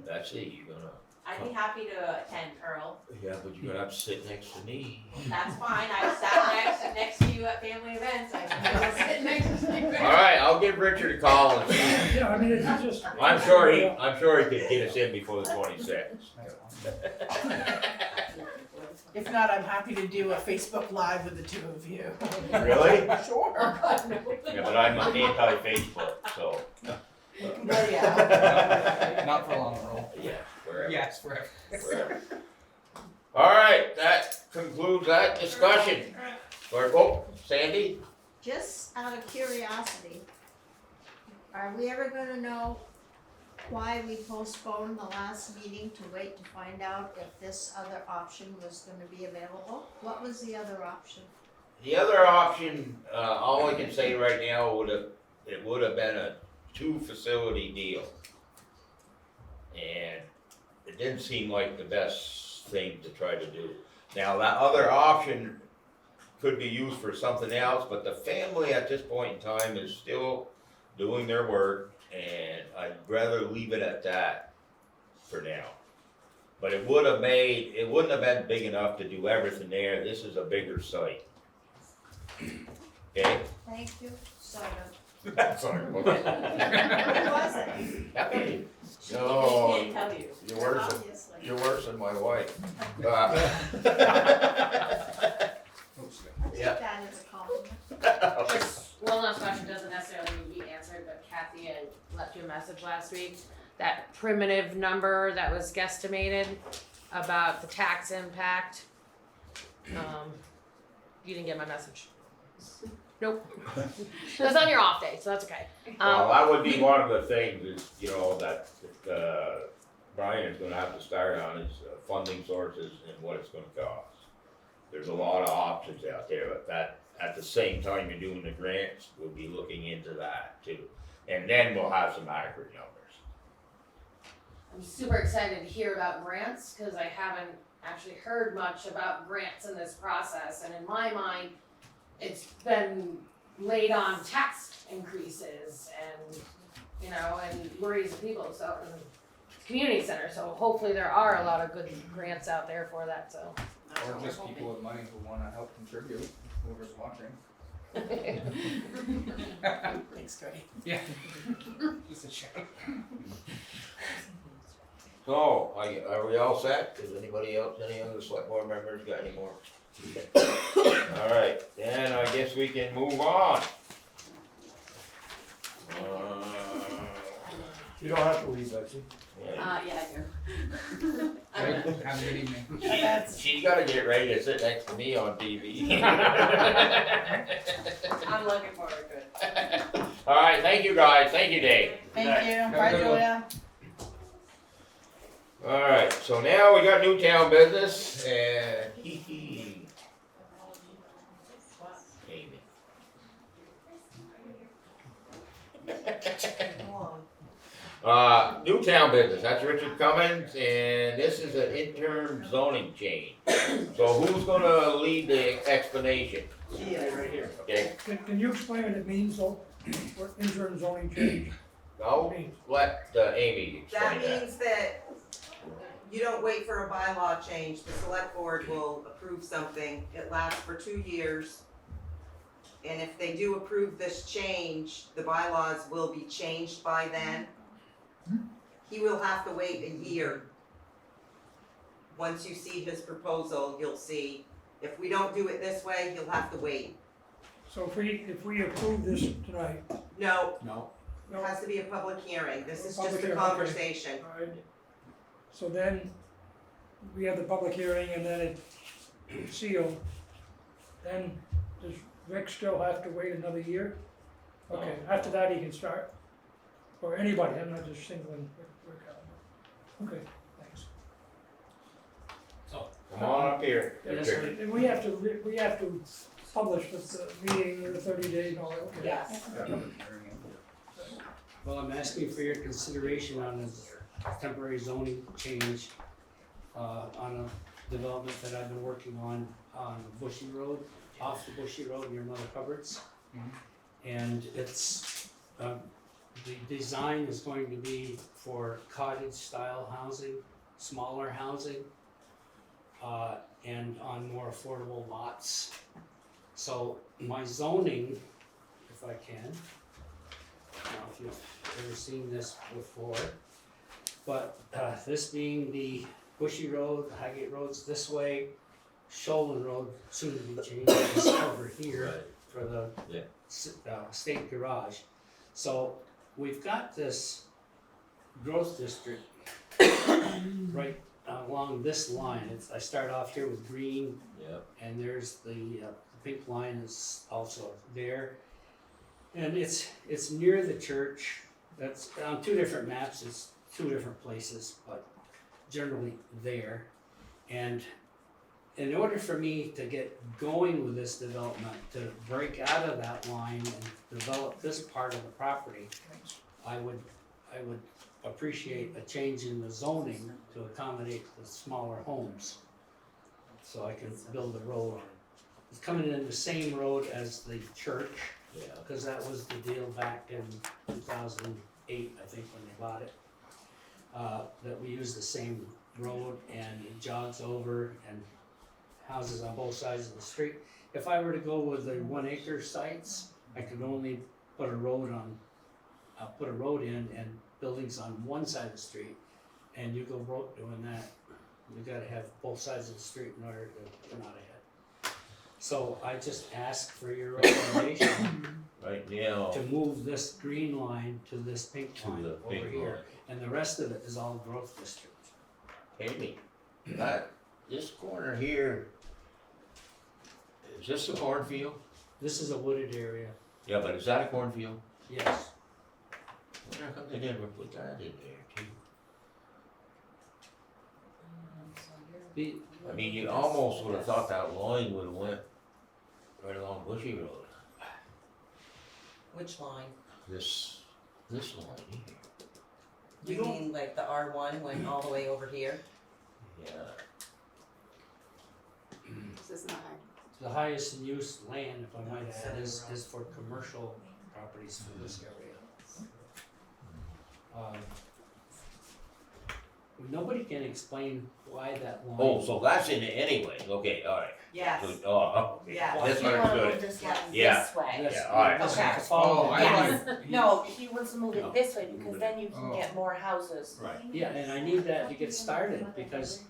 S1: that's it, you're gonna,
S8: I'd be happy to attend, Earl.
S1: yeah, but you're gonna have to sit next to me.
S8: That's fine, I've sat next to you at family events, I can sit next to you.
S1: Alright, I'll give Richard a call and see.
S4: Yeah, I mean, it's just.
S1: I'm sure he could get us in before the 26th.
S5: If not, I'm happy to do a Facebook Live with the two of you.
S1: Really?
S5: Sure.
S1: Yeah, but I'm anti-Facebook, so,
S5: But yeah.
S7: Not for long, Earl.
S1: yeah, wherever,
S7: Yes, forever.
S1: wherever. Alright, that concludes that discussion. Oh, Sandy?
S13: Just out of curiosity, are we ever gonna know why we postponed the last meeting to wait to find out if this other option was gonna be available? What was the other option?
S1: The other option, all I can say right now it would have been a 2-facility deal. And it didn't seem like the best thing to try to do. Now, that other option could be used for something else, but the family at this point in time is still doing their work, and I'd rather leave it at that for now. But it wouldn't have been big enough to do everything there. This is a bigger site. Okay?
S13: Thank you, soda.
S1: Sorry.
S13: What was it?
S1: Happy.
S8: She
S1: No,
S8: can't tell you.
S13: Obviously.
S1: you're worse than my wife.
S13: I'll take
S1: Yeah.
S13: that as a compliment.
S12: Just one last question, doesn't necessarily need to be answered, but Kathy, I left you a message last week. That primitive number that was guesstimated about the tax impact. You didn't get my message. Nope. It was on your off day, so that's okay.
S1: Well, that would be one of the things is, that Brian is gonna have to start on is funding sources and what it's gonna cost. There's a lot of options out there, but that, at the same time you're doing the grants, we'll be looking into that too. And then we'll have some accurate numbers.
S12: I'm super excited to hear about grants, cause I haven't actually heard much about grants in this process, and in my mind, it's been laid on tax increases and, and worries of people, so, and community center, so hopefully there are a lot of good grants out there for that, so.
S7: Or just people with money who wanna help contribute, whoever's watching.
S5: Thanks, Cody.
S7: Yeah. Just a check.
S1: So, are we all set? Does anybody else, any other select board members got any more? Alright, then I guess we can move on.
S2: You don't have to leave, Betsy.
S1: Yeah.
S8: Yeah, I do.
S7: Have a good evening.
S1: She's gotta get ready to sit next to me on TV.
S8: I'm looking forward to it.
S1: Alright, thank you guys, thank you Dave.
S5: Thank you.
S7: Have a
S5: Bye,
S7: good one.
S5: Julia.
S1: Alright, so now we got Newtown business and Amy. Newtown business, that's Richard Cummins, and this is an interim zoning change. So who's gonna lead the explanation?
S2: Right here.
S1: Okay,
S4: Can you explain what it means though, what interim zoning change
S1: I'll
S4: means?
S1: let Amy
S10: That
S1: explain that.
S10: means that you don't wait for a bylaw change, the select board will approve something, it lasts for 2 years. And if they do approve this change, the bylaws will be changed by then. He will have to wait a year. Once you see his proposal, you'll see, if we don't do it this way, you'll have to wait.
S4: So if we approve this tonight,
S10: No,
S3: No,
S10: it has to be a public hearing, this is
S4: Public
S10: just a
S4: hearing, okay.
S10: conversation.
S4: alright, so then we have the public hearing and then it's sealed, then does Rick still have to wait another year? Okay, after that he can start, or anybody, I'm not just singling Rick out. Okay, thanks.
S1: Come on up here.
S4: Yes, and we have to publish the meeting in 30 days and all that, okay.
S8: Yes.
S14: Well, I'm asking for your consideration on a temporary zoning change, on a development that I've been working on Bushy Road, off the Bushy Road near Mother Cupboards. And it's, the design is going to be for cottage style housing, smaller housing, and on more affordable lots. So my zoning, if I can, I don't know if you've ever seen this before, but this being the Bushy Road, Highgate Road's this way, Shoalin Road soon to be changed is over here
S1: Right.
S14: for the
S1: Yeah.
S14: state garage. So we've got this growth district right along this line. I start off here with green,
S1: Yep.
S14: and there's the pink line is also there. And it's near the church. That's on two different maps, it's two different places, but generally there. And in order for me to get going with this development, to break out of that line and develop this part of the property, I would appreciate a change in the zoning to accommodate the smaller homes. So I can build a road. It's coming in the same road as the church,
S1: Yeah.
S14: because that was the deal back in 2008, I think, when they bought it. That we use the same road and it jogs over and houses on both sides of the street. If I were to go with the 1 acre sites, I could only put a road in and buildings on one side of the street. And you go broke doing that. You gotta have both sides of the street in order to come out ahead. So I just ask for your recommendation
S1: Right now,
S14: to move this green line to this pink
S1: to
S14: line
S1: the
S14: over
S1: big
S14: here.
S1: one.
S14: And the rest of it is all growth district.
S1: Amy, this corner here, is this a cornfield?
S14: This is a wooded area,
S1: Yeah, but is that a cornfield?
S14: yes.
S1: How come they never put that in there too?
S14: The,
S1: I mean, you almost would have thought that line would have went right along Bushy Road.
S10: Which line?
S1: This line here.
S10: You mean like the R1 went all the way over here?
S1: Yeah.
S5: This is not.
S14: the highest in use land, if I might add, is for commercial properties for this area. Nobody can explain why that line.
S1: Oh, so that's in it anyway. Okay, all right.
S10: Yes.
S1: So, oh, okay.
S10: Yeah.
S1: That's
S8: You wanna
S1: understood.
S8: move this line
S1: Yeah.
S8: this way.
S14: That's-
S1: Yeah, all right.
S14: that's
S8: Okay.
S14: to follow
S7: Oh,
S14: the
S7: I
S14: line.
S7: like.
S8: No, he wants to move it this way because then you can
S7: Oh.
S8: get more houses.
S3: Right.
S14: Yeah, and I need that to get started, because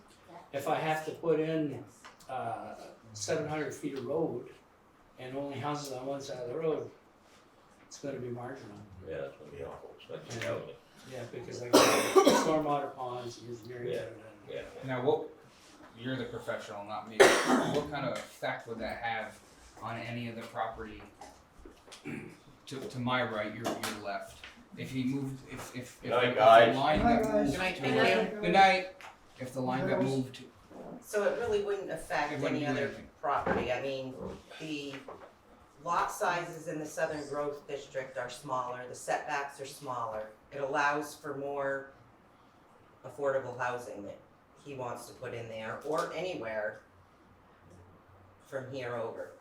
S14: if I have to put in 700 feet of road and only houses on one side of the road, it's gonna be marginal.
S1: Yeah, that's gonna be awful expensive housing.
S14: Yeah, because I got stormwater ponds, engineering.
S1: Yeah.
S7: Now, you're the professional, not me. What kind of effect would that have on any of the property to my right, your left? If he moved, if
S1: Good night,
S7: the
S1: guys.
S7: line
S9: Hi,
S7: got
S9: guys.
S7: moved.
S5: Good night,
S10: Thank
S5: thank
S10: you.
S7: Good night. If the line got moved,
S10: So it really wouldn't affect
S7: It wouldn't
S10: any
S7: do
S10: other
S7: anything.
S10: property, I mean, the lot sizes in the Southern Growth District are smaller, the setbacks are smaller. It allows for more affordable housing that he wants to put in there, or anywhere from here over.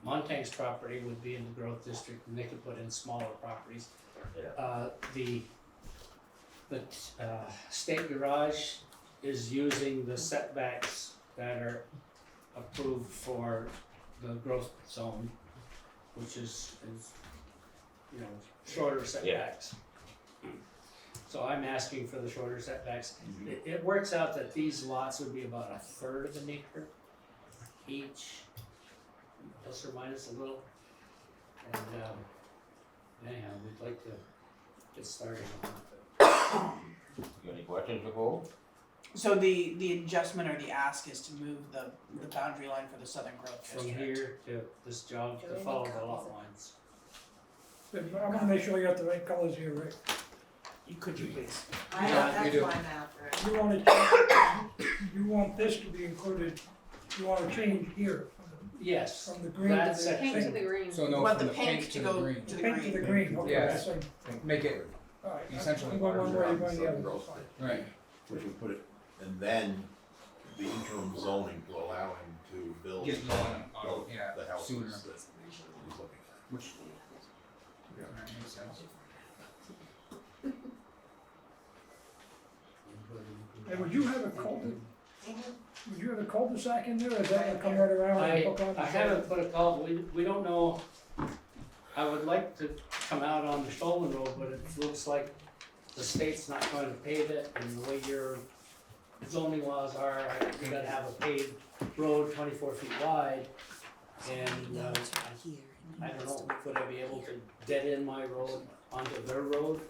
S14: Montague's property would be in the growth district, and they could put in smaller properties.
S1: Yeah.
S14: The state garage is using the setbacks that are approved for the growth zone, which is shorter setbacks. So I'm asking for the shorter setbacks. It works out that these lots would be about 1/3 of an acre each, plus or minus a little. And anyhow, we'd like to get started on it.
S1: You got any questions, Nicole?
S5: So the adjustment or the ask is to move the boundary line for the Southern Growth
S14: From
S5: District.
S14: here to this jog to follow the lot lines.
S4: But I'm gonna make sure you got the right colors here, Rick.
S5: Could you please?
S10: I
S14: Yeah,
S10: that's
S7: we do.
S10: my math, right?
S4: You want this to be included, you wanna change here,
S14: Yes,
S4: From the green
S14: that
S4: to the
S14: section.
S12: Pink to the green.
S7: So no,
S5: Want
S7: from
S5: the
S7: the
S5: pink
S7: pink
S5: to
S7: to
S5: go
S7: the green.
S5: to the
S4: pink to the
S5: green.
S4: green, okay,
S7: Yes.
S4: that's
S7: Make it,
S4: alright.
S7: essentially
S4: I'm going one way, you're
S3: larger
S4: going the
S3: on
S4: other,
S3: Southern
S4: that's
S3: Grove
S4: fine.
S7: right,
S3: which would put it, and then the interim zoning to allow him to build
S7: get going on,
S3: build
S7: yeah,
S3: the houses
S7: sooner,
S3: that he's looking at.
S7: which, alright, makes sense.
S4: And would you have a would you have a cul-de-sac in there, or is that gonna come right around and hook on?
S14: I haven't put a call, we don't know, I would like to come out on the Stolen Road, but it looks like the state's not going to pave it, and the way your zoning laws are, you gotta have a paved road 24 feet wide, and, I don't know, would I be able to dead end my road onto their road,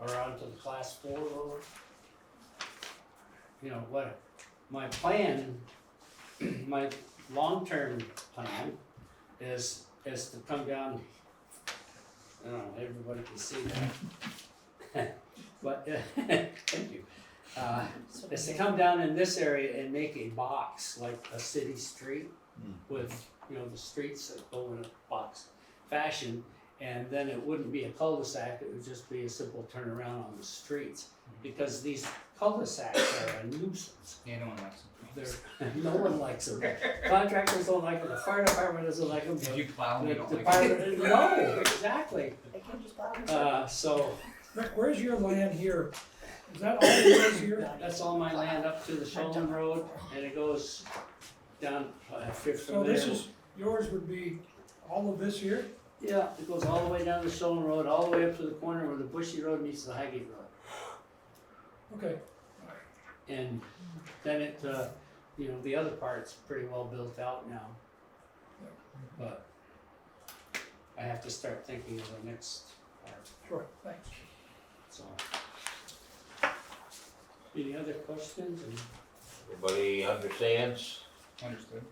S14: or onto the class 4 road? You know, what, my plan, my long-term plan is to come down, I don't know, everybody can see that. But, thank you. Is to come down in this area and make a box, like a city street, with, you know, the streets that go in a box fashion, and then it wouldn't be a cul-de-sac, it would just be a simple turnaround on the streets, because these cul-de-sacs are a nuisance.
S7: Yeah, no one likes it.
S14: No one likes them. Contractors don't like them, the fire department doesn't like them.
S7: If you plow,
S14: The
S7: you don't like it.
S14: department, no, exactly. So,
S4: Rick, where's your land here? Is that all it is here?
S14: that's all my land up to the Shoalen Road, and it goes down Fifth
S4: So
S14: from there.
S4: this is, yours would be all of this here?
S14: Yeah, it goes all the way down the Shoalen Road, all the way up to the corner where the Bushy Road meets the Highgate Road.
S4: Okay,
S14: And then it, you know, the other part's pretty well built out now. But I have to start thinking of the next part,
S4: sure, thanks.
S14: so. Any other questions?
S1: Everybody understands?
S7: Understood.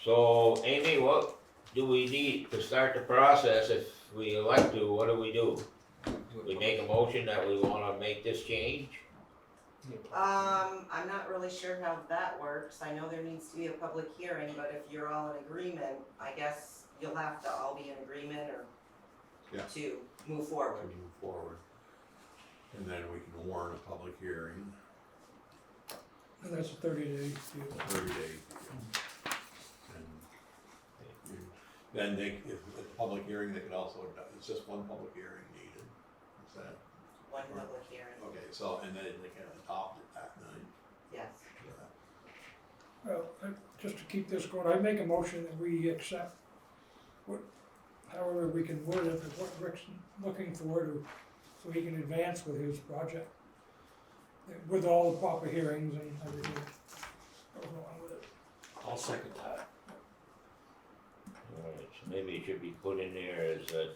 S1: So Amy, what do we need to start the process if we elect to, what do? We make a motion that we wanna make this change?
S10: I'm not really sure how that works. I know there needs to be a public hearing, but if you're all in agreement, I guess you'll have to all be in agreement or
S3: Yeah.
S10: to move
S3: To
S10: forward.
S3: move forward. And then we can warn a public hearing,
S4: And that's a 30-day deal.
S3: 30-day. And then they, if at the public hearing, they could also, it's just one public hearing needed, is that?
S10: One public hearing,
S3: Okay, so, and then they can adopt it that night.
S10: yes.
S4: Well, just to keep this going, I make a motion that we accept however we can word it, what Rick's looking for so he can advance with his project. With all the proper hearings and everything that goes along with it.
S14: I'll second that.
S1: Alright, so maybe it should be put in there is that,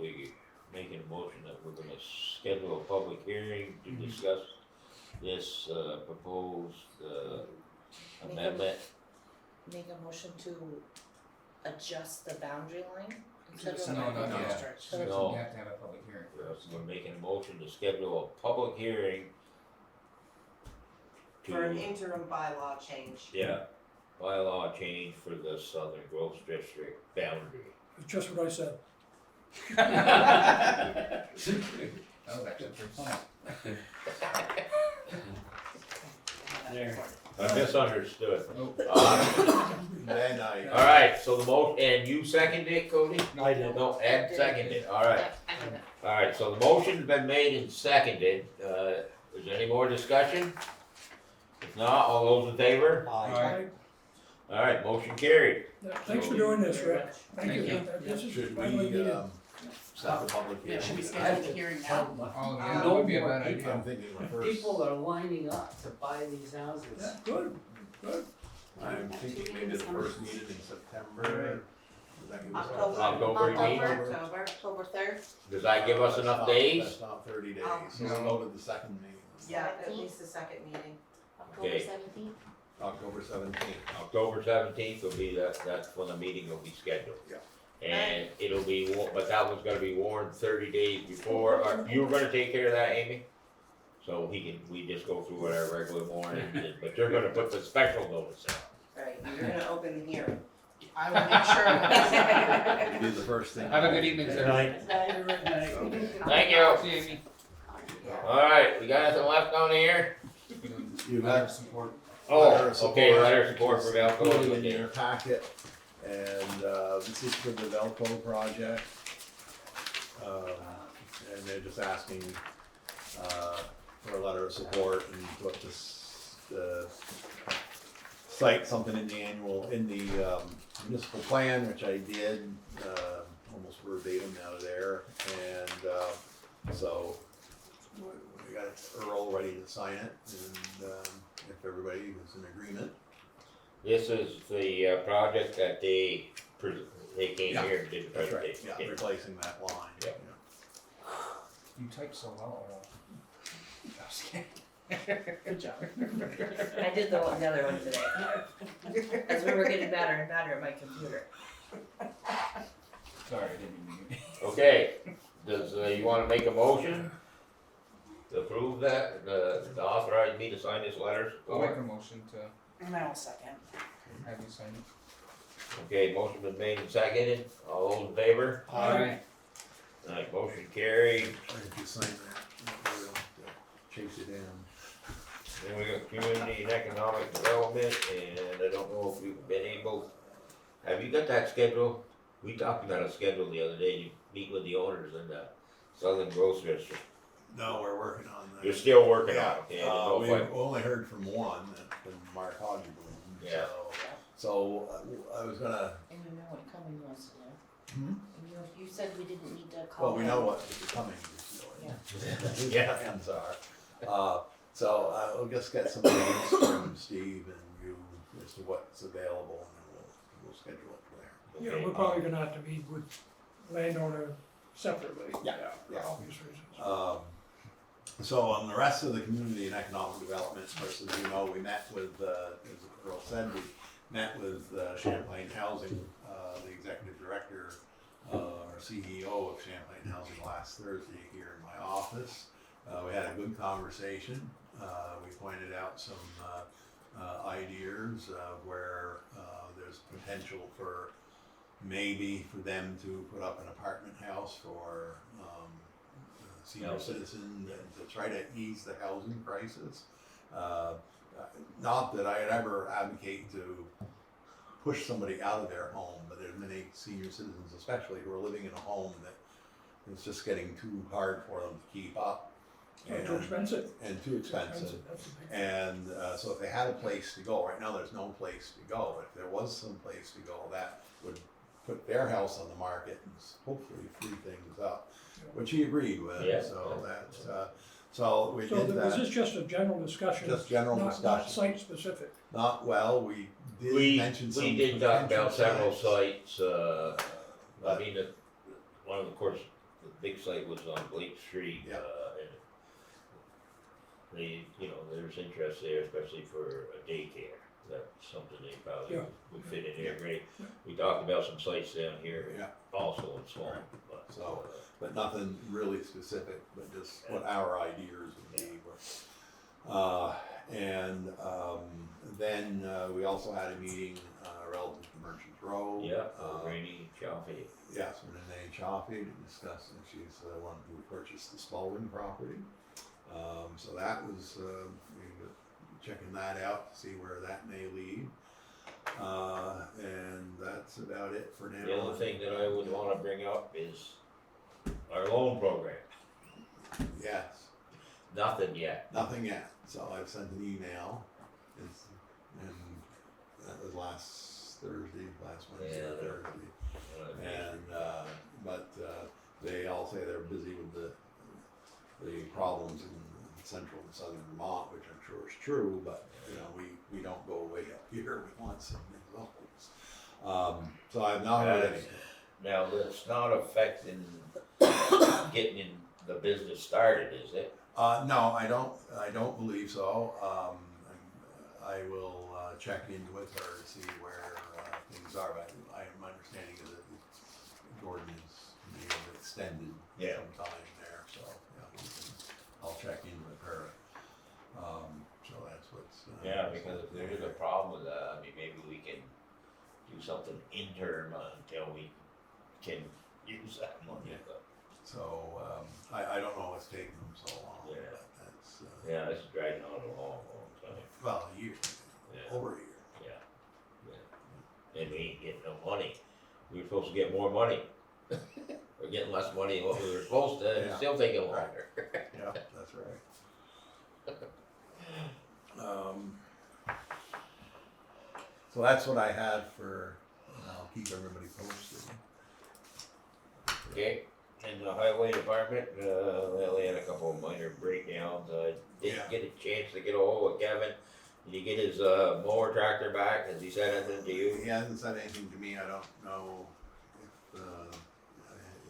S1: we making a motion that we're gonna schedule a public hearing to discuss this, proposed, amendment.
S12: Make a motion to adjust the boundary line?
S7: No, no, no.
S12: So
S1: No.
S7: You have to have a public hearing first.
S1: We're making a motion to schedule a public hearing
S10: For an
S1: to,
S10: interim bylaw change.
S1: yeah, bylaw change for the Southern Growth District boundary.
S4: It's just what I said.
S7: That was actually pretty funny.
S14: There.
S1: I misunderstood.
S7: Nope.
S3: Then I.
S1: Alright, so the and you seconded it, Cody?
S14: I did.
S1: No, Ed seconded it, alright. Alright, so the motion's been made and seconded, is there any more discussion? If not, all those in favor?
S7: Alright.
S1: Alright, motion carried.
S4: Thanks for doing this, Rick.
S7: Thank
S4: Thank you.
S7: you.
S4: This is
S3: Should
S4: finally
S3: we,
S4: needed.
S3: set the public
S5: Yeah,
S3: hearing?
S5: should we schedule the hearing now?
S7: Oh, yeah, that
S14: No
S7: would be a
S14: more
S7: bad
S14: people.
S7: idea.
S3: I'm thinking the first,
S14: People are lining up to buy these houses.
S4: Yeah, good, good.
S3: I'm thinking maybe the first meeting in September. Does that give us enough
S10: October.
S3: time?
S1: October, you mean?
S10: October.
S12: October 3rd?
S1: Does that give us enough days?
S3: That's not 30 days, so
S7: No.
S3: we'll go to the second meeting,
S10: Yeah, at least the second meeting.
S1: Okay.
S12: 17th?
S3: October 17th.
S1: October 17th will be that's when the meeting will be scheduled.
S3: Yeah.
S1: And it'll be, but that one's gonna be warned 30 days before, you were gonna take care of that, Amy? So we just go through what our regular warning, but you're gonna put the special notice out.
S10: Right, you're gonna open the hearing.
S5: I will make sure of it.
S3: It'll be the first thing.
S7: Have a good evening,
S11: Good
S7: sir.
S11: night.
S1: Thank you.
S7: See you, Amy.
S1: Alright, we got anything left on here?
S3: You
S7: Letter
S3: got
S7: of support.
S1: Oh,
S3: letter of
S1: okay,
S3: support,
S1: letter of support for
S3: which is
S1: Velco.
S3: included in your packet, and, this is for the Velco project. And they're just asking, for a letter of support and what this, cite something in the annual, in the, municipal plan, which I did, almost verbatim out of there, and, so we got Earl ready to sign it, and, if everybody is in agreement.
S1: This is the project that they came
S3: Yeah,
S1: here and did the
S3: That's right,
S1: presentation.
S3: yeah, replacing that line.
S1: Yeah.
S7: You type so well, Earl. Just kidding.
S15: Good job. I did the other one today. As we were getting better and better at my computer.
S7: Sorry, I didn't mean to.
S1: Okay, does, you wanna make a motion to approve that, to authorize me to sign this letter?
S7: I'll make a motion to
S5: And I will second.
S7: have you sign it.
S1: Okay, motion been made and seconded, all those in favor?
S7: Alright.
S1: Alright, motion carried.
S3: If you sign that, we'll chase it down.
S1: Then we got community and economic development, and I don't know if we've been able, have you got that schedule? We talked about a schedule the other day, you meet with the owners in the Southern Growth District.
S3: No, we're working on that.
S1: You're still working on it, okay? I
S3: Yeah,
S1: didn't know if
S3: we've only heard from one, that's been Mark Hodgebloom,
S1: Yeah.
S3: so I was gonna,
S15: And you know what coming was, yeah?
S3: Hmm?
S15: You said we didn't need to call
S3: well, we
S15: them.
S3: know what is coming this year.
S1: Yeah.
S3: Plans are. So I'll just get some names from Steve and you as to what's available, and then we'll schedule it from there.
S4: Yeah, we're probably gonna have to meet with landowner separately.
S3: Yeah,
S4: For
S3: yeah.
S4: obvious reasons.
S3: So on the rest of the community and economic development, of course, as you know, we met with, as Earl said, we met with Champlain Housing, the executive director, or CEO of Champlain Housing last Thursday here in my office. We had a good conversation. We pointed out some ideas where there's potential for maybe for them to put up an apartment house for senior
S1: Housing.
S3: citizens and to try to ease the housing crisis. Not that I'd ever advocate to push somebody out of their home, but there's many senior citizens especially who are living in a home that it's just getting too hard for them to keep up.
S4: Too expensive.
S3: And too expensive.
S4: That's a big.
S3: And so if they had a place to go, right now there's no place to go. If there was some place to go, that would put their house on the market and hopefully free things up, which he agreed with.
S1: Yeah.
S3: So that's, so we
S4: So
S3: did
S4: was
S3: that.
S4: this just a general discussion?
S3: Just general
S4: Not
S3: discussion.
S4: site specific?
S3: Not well, we did
S1: We,
S3: mention some.
S1: we did talk about
S3: potential
S1: several
S3: sites.
S1: sites, I mean, one of course, the big site was on Blake Street,
S3: Yeah.
S1: and they, you know, there's interest there, especially for a daycare. That's something they probably
S4: Yeah.
S1: would fit in there great. We talked about some sites down here,
S3: Yeah,
S1: also in Swan, but.
S3: So- but nothing really specific, but just what our ideas would be. Then we also had a meeting relative to Merchants Row.
S1: Yeah, Rainy Chaffee.
S3: Yes, with Renee Chaffee to discuss, and she's the one who purchased the Spalding property. So that was, we were checking that out to see where that may lead. And that's about it for now.
S1: The other thing that I would wanna bring up is our loan program.
S3: Yes,
S1: Nothing yet.
S3: nothing yet, so I've sent an email, and that was last Wednesday
S1: Yeah,
S3: or Thursday. And, but, they all say they're busy with the problems in central and southern Vermont, which I'm sure is true, but, you know, we don't go way up here, we want some results. So I've not heard anything.
S1: Now, that's not affecting getting in the business started, is it?
S3: No, I don't believe so. I will, check in with her to see where, things are, but my understanding is that Gordon is being extended
S1: Yeah.
S3: sometime there, so, yeah, I'll check in with her. So that's what's.
S1: Yeah, because if there is a problem with that, I mean, maybe we can do something interim until we can use that money, but.
S3: So, I don't know what's taking them so long,
S1: Yeah.
S3: but that's,
S1: Yeah, it's dragging on a long, long time.
S3: well, a year,
S1: Yeah,
S3: over a year.
S1: yeah. And we ain't getting no money. We were supposed to get more money. We're getting less money than what we were supposed to, and it's
S3: Yeah.
S1: still taking longer.
S3: Yeah, that's right. So that's what I had for, I'll keep everybody posted.
S1: Okay, and the highway department, well, they had a couple of minor breakdowns, didn't
S3: Yeah.
S1: get a chance to get a hold of Kevin. Did he get his, mower tractor back? Has he said anything to you?
S3: He hasn't said anything to me, I don't know if, I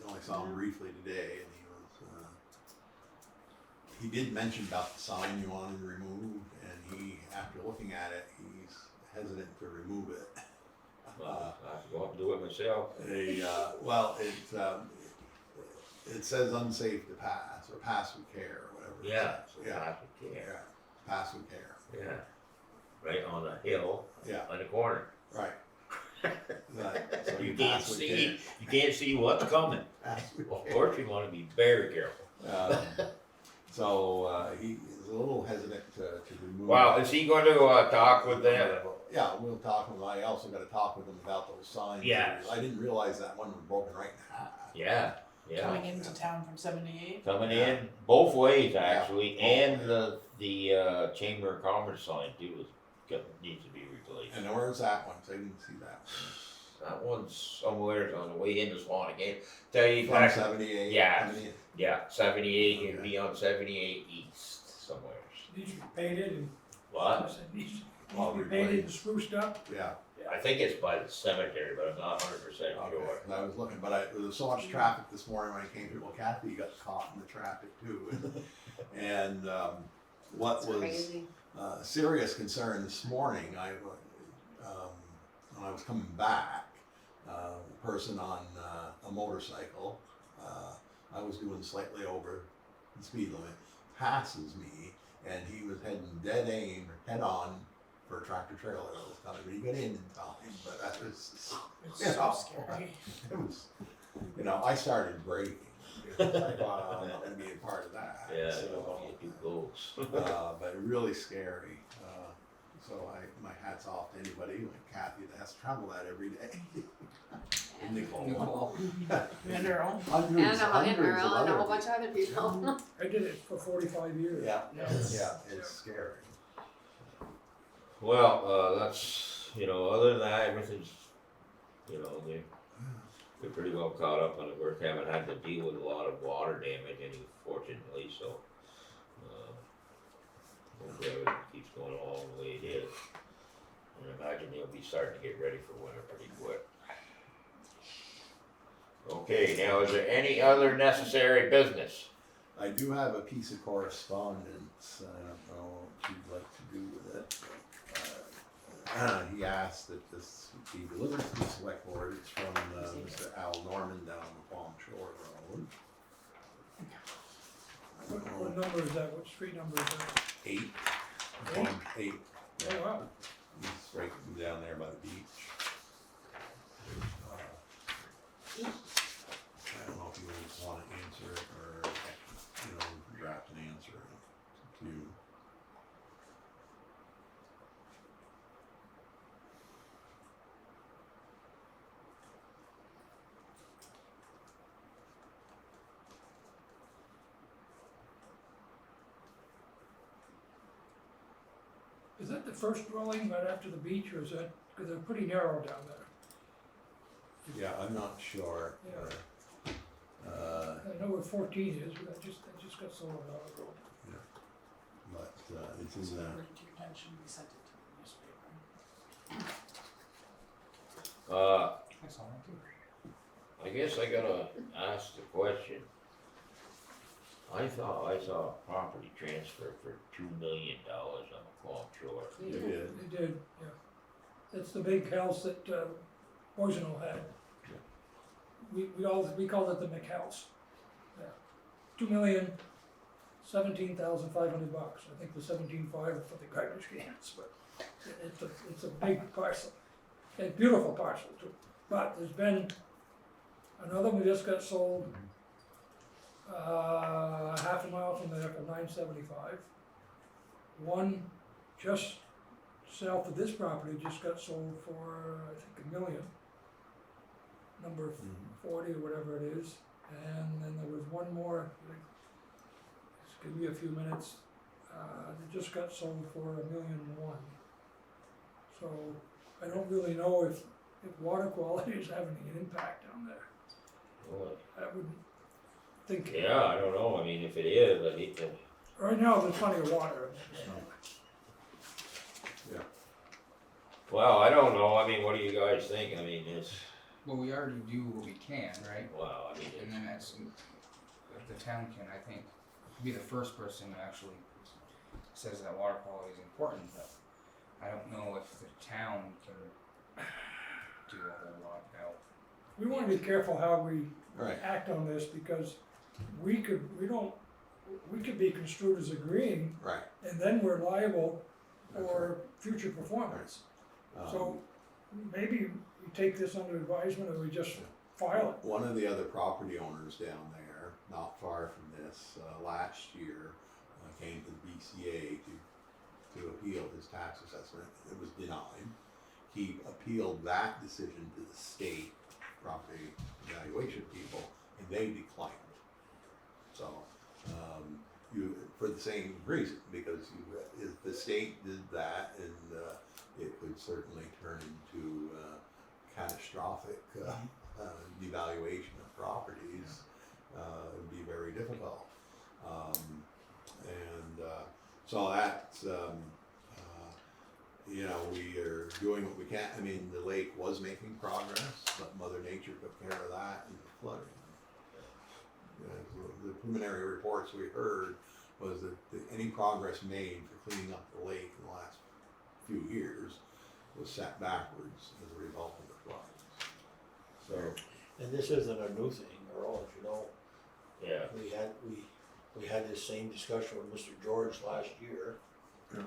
S3: only saw him briefly today, and he did mention about the sign you wanted removed, and he, after looking at it, he's hesitant to remove it.
S1: Well, I have to go up and do it myself.
S3: Well, it says unsafe to pass, or pass with care, or whatever. it
S1: Yeah,
S3: says. Yeah,
S1: I could care.
S3: yeah, pass with care,
S1: Yeah, right on the hill,
S3: yeah,
S1: on the corner.
S3: right. So
S1: You can't
S3: pass with
S1: see, you can't see what's coming.
S3: care. Pass with
S1: Of
S3: care.
S1: course, you wanna be very careful.
S3: So, he's a little hesitant to remove.
S1: Well, is he going to, talk with them?
S3: Yeah, we'll talk with him, I also gotta talk with him about those signs.
S1: Yes.
S3: I didn't realize that one was broken right in half.
S1: Yeah, yeah.
S5: Coming into town from 78.
S1: Coming in both ways actually,
S3: Yeah.
S1: and the Chamber of Commerce sign too needs to be replaced.
S3: And where's that one? 'Cause I didn't see that
S1: That one's somewhere on the way into Swan again. Tell you
S3: one. From
S1: exactly.
S3: 78.
S1: Yeah.
S3: coming in.
S1: Yeah, 78
S3: Okay.
S1: can be on 78 East somewhere.
S4: Needs to be painted and.
S1: What?
S4: Needs
S3: All
S4: to be painted and
S3: replaced.
S4: spruced up.
S3: Yeah.
S1: I think it's by the cemetery, but I'm not 100%
S3: Okay.
S1: sure.
S3: I was looking, but there was so much traffic this morning when I came through. Well, Kathy got caught in the traffic too. And what was
S15: Crazy.
S3: serious concern this morning, when I was coming back, a person on a motorcycle, I was doing slightly over the speed limit, passes me, and he was heading dead aim, head on for a tractor trailer that was coming, but he got in time, but that was,
S5: It's
S3: you
S5: so
S3: know,
S5: scary.
S3: it was, I started braking. It's like, wow, I'm not gonna be a part of that.
S1: Yeah,
S3: So,
S1: I don't want to get too close.
S3: but really scary. So my hat's off to anybody like Kathy that has to travel that every day. And Nicole.
S5: And Earl.
S3: Hundreds of other
S12: of other people.
S4: I did it for 45 years.
S3: Yeah,
S4: Yeah.
S3: it's scary.
S1: Well, that's, other than that, everything's, they're pretty well caught up on it. We haven't had to deal with a lot of water damage, fortunately, so. Hopefully everything keeps going along the way it is. And I imagine they'll be starting to get ready for winter pretty quick. Okay, now is there any other necessary business?
S3: I do have a piece of correspondence. I don't know what you'd like to do with it. He asked that this be delivered to the select board. It's from Mr. Al Norman down the Palm Shore Road.
S4: What number is that? What street number is that?
S3: 8. 8.
S4: Oh, wow.
S3: He's right down there by the beach. I don't know if you want to answer it or, draft an answer. It's up to you.
S4: Is that the first dwelling right after the beach, or is that, because they're pretty narrow down there?
S3: Yeah, I'm not sure.
S4: I know where 14 is, but I just got sold on the road.
S3: But it's in
S5: So
S3: the,
S5: bring to your attention, we sent it to the newspaper.
S7: I saw that too.
S1: I guess I gotta ask the question. I thought I saw a property transfer for $2 million on the Palm Shore.
S3: you did.
S4: They did, yeah. That's the big house that Boisonneau had. We called it the McHouse. Yeah. $2,017,500. I think the 17.5 for the garbage cans, but it's a big parcel. It's beautiful parcel too, but there's been another one just got sold, half a mile from there for $975. One just south of this property just got sold for, I think, $1 million. Number 40 or whatever it is, and then there was one more, just give me a few minutes, that just got sold for $1.1 million. So I don't really know if water quality is having an impact down there.
S1: Well,
S4: I wouldn't think.
S1: yeah, I don't know, I mean, if it is, I hate to,
S4: Right now, there's plenty of water. So.
S1: well, I don't know, I mean, what do you guys think? I mean, it's,
S7: Well, we already do what we can, right?
S1: well, I mean,
S7: And then that's, if the town can, I think, be the first person that actually says that water quality is important, but I don't know if the town can do a whole lot about.
S4: We want to be careful how we
S3: Right.
S4: act on this because we could be construed as agreeing,
S3: Right.
S4: and then we're liable
S3: That's
S4: for future performance. So maybe we take this under advisement or we just file it.
S3: One of the other property owners down there, not far from this, last year, came to the BCA to appeal his tax assessment. It was denied. He appealed that decision to the state property evaluation people, and they declined it. So, for the same reason, because if the state did that, and it could certainly turn into catastrophic devaluation of properties, it would be very difficult. So that's, we are doing what we can. I mean, the lake was making progress, but Mother Nature took care of that in the flooding. The preliminary reports we heard was that any progress made for cleaning up the lake in the last few years was set backwards as a result of the floods. So,
S2: And this isn't a new thing, Earl, as you know.
S1: yeah.
S2: We had this same discussion with Mr. George last year.
S3: Yeah.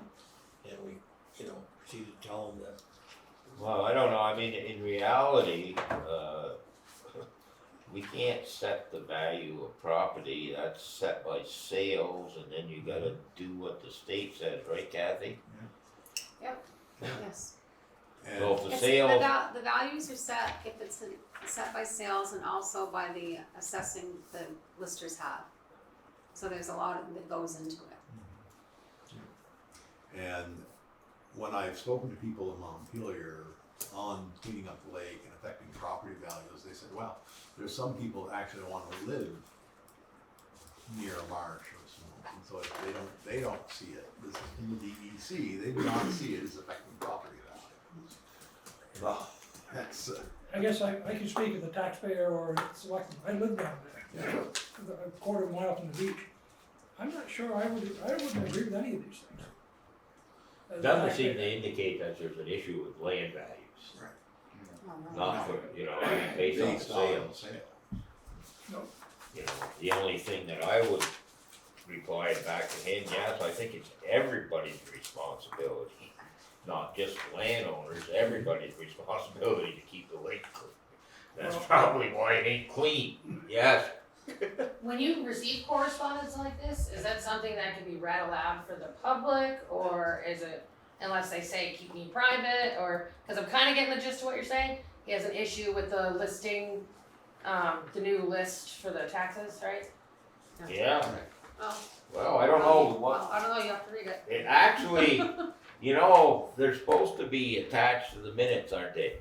S2: And we, proceeded to tell him that.
S1: Well, I don't know, I mean, in reality, we can't set the value of property, that's set by sales, and then you gotta do what the state says, right, Kathy?
S16: Yes.
S1: So if the
S16: It's,
S1: sales,
S16: the values are set, if it's set by sales and also by the assessing the listers have. So there's a lot that goes into it.
S3: and when I've spoken to people in Montpelier on cleaning up the lake and affecting property values, they said, well, there's some people that actually want to live near a marsh or something, and so if they don't see it, this is in the DEC, they do not see it as affecting property values. Well, that's,
S4: I guess I can speak as a taxpayer or selectman. I live down there, a quarter mile from the beach. I'm not sure I wouldn't agree with any of these things. As a
S1: doesn't seem
S4: taxpayer.
S1: to indicate that there's an issue with land values,
S3: right.
S1: not for, I mean, based on the sales.
S4: No.
S1: The only thing that I would reply back to him, yes, I think it's everybody's responsibility, not just landowners, everybody's responsibility to keep the lake clean. That's probably why it ain't clean, yes.
S12: When you receive correspondence like this, is that something that can be read aloud for the public, or is it, unless they say keep me private, or, cause I'm kinda getting the gist of what you're saying, he has an issue with the listing, the new list for the taxes, right?
S1: Yeah,
S16: Oh,
S1: well, I don't know what,
S16: well, I don't know, you have to read it.
S1: it actually, they're supposed to be attached to the minutes, aren't they?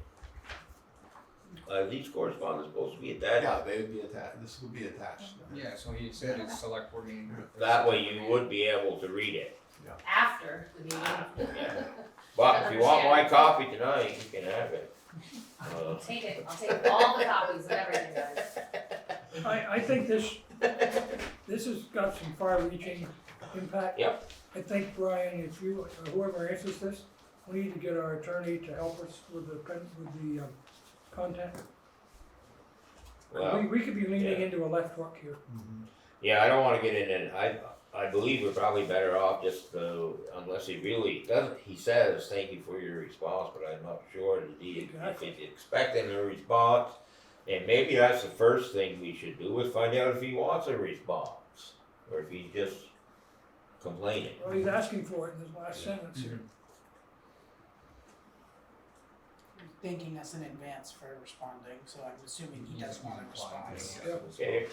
S1: These correspondence supposed to be attached.
S3: Yeah, they would be attached, this would be attached.
S7: Yeah, so he said it's select board meeting.
S1: That way you would be able to read it.
S12: After the meeting.
S1: Yeah. But if you want my copy tonight, you can have it.
S12: I'll take it, I'll take all the copies of everything, guys.
S4: I think this has got some far-reaching impact.
S1: Yep.
S4: I think, Brian, if you, or whoever answers this, we need to get our attorney to help us with the content.
S1: Well,
S4: We could be leaning
S1: yeah.
S4: into a left hook here.
S1: yeah, I don't wanna get into it. I believe we're probably better off just unless he really doesn't, he says, thank you for your response, but I'm not sure that if he's expecting a response. And maybe that's the first thing we should do is find out if he wants a response, or if he's just complaining.
S4: Well, he's asking for it in his last sentence here.
S5: Thanking us in advance for responding, so I'm assuming he does want a response.
S4: Yep.
S1: Okay,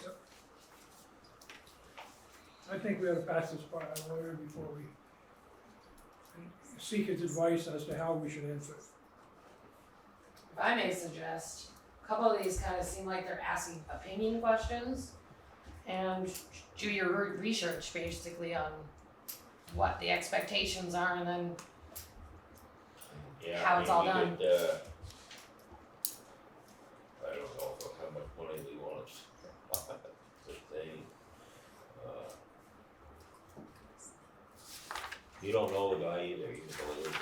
S4: I think we ought to pass this by our lawyer before we seek his advice as to how we should answer it.
S12: If I may suggest, a couple of these kind of seem like they're asking opinion questions, and do your research basically on what the expectations are, and then
S1: yeah.
S12: How it's all
S1: maybe
S12: done.
S1: we could, I don't know how much money we want to say. You don't know the guy either, you know the guy.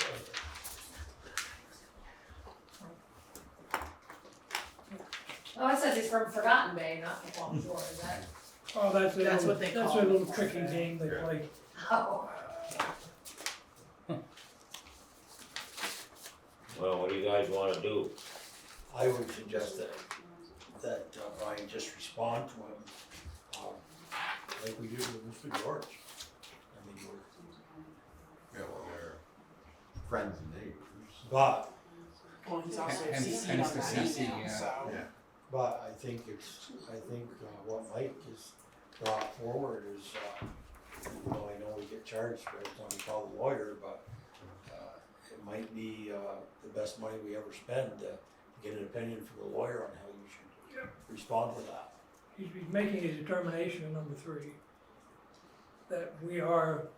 S12: oh, it says he's from Forgotten Bay, not the Palm Shore. Is that?
S4: Oh, that's
S5: That's
S4: a
S5: what they
S4: that's
S5: call
S4: a
S5: it.
S4: little tricky game they play.
S12: Oh.
S1: Well, what do you guys wanna do?
S2: I would suggest that Brian just respond to him, like we did with Mr. George. I mean,
S3: Yeah, well, they're friends and neighbors.
S2: but
S5: Well, he's also
S7: And-
S5: CC'd
S7: and it's
S5: on
S7: the
S5: that
S7: CC,
S5: email,
S7: yeah.
S5: so.
S3: Yeah.
S2: But I think what Mike has brought forward is, I know we get charged for every time we call the lawyer, but, it might be, the best money we ever spend to get an opinion from the lawyer on how you should respond to that.
S4: He's making a determination in number 3, that we are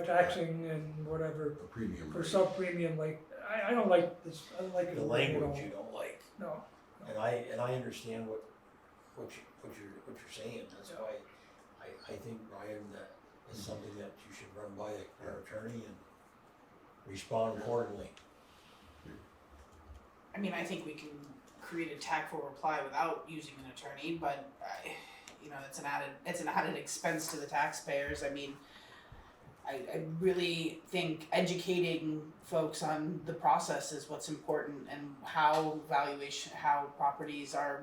S4: taxing and whatever
S3: A premium
S4: for
S3: rate.
S4: sub-premium, like, I don't like this, I don't like it.
S2: The
S4: at
S2: language
S4: all.
S2: you don't like,
S4: No,
S2: and I understand what you're saying, that's why I think, Brian, that is something that you should run by our attorney and respond accordingly.
S5: I mean, I think we can create a tactful reply without using an attorney, but it's an added expense to the taxpayers. I mean, I really think educating folks on the process is what's important, and how properties are,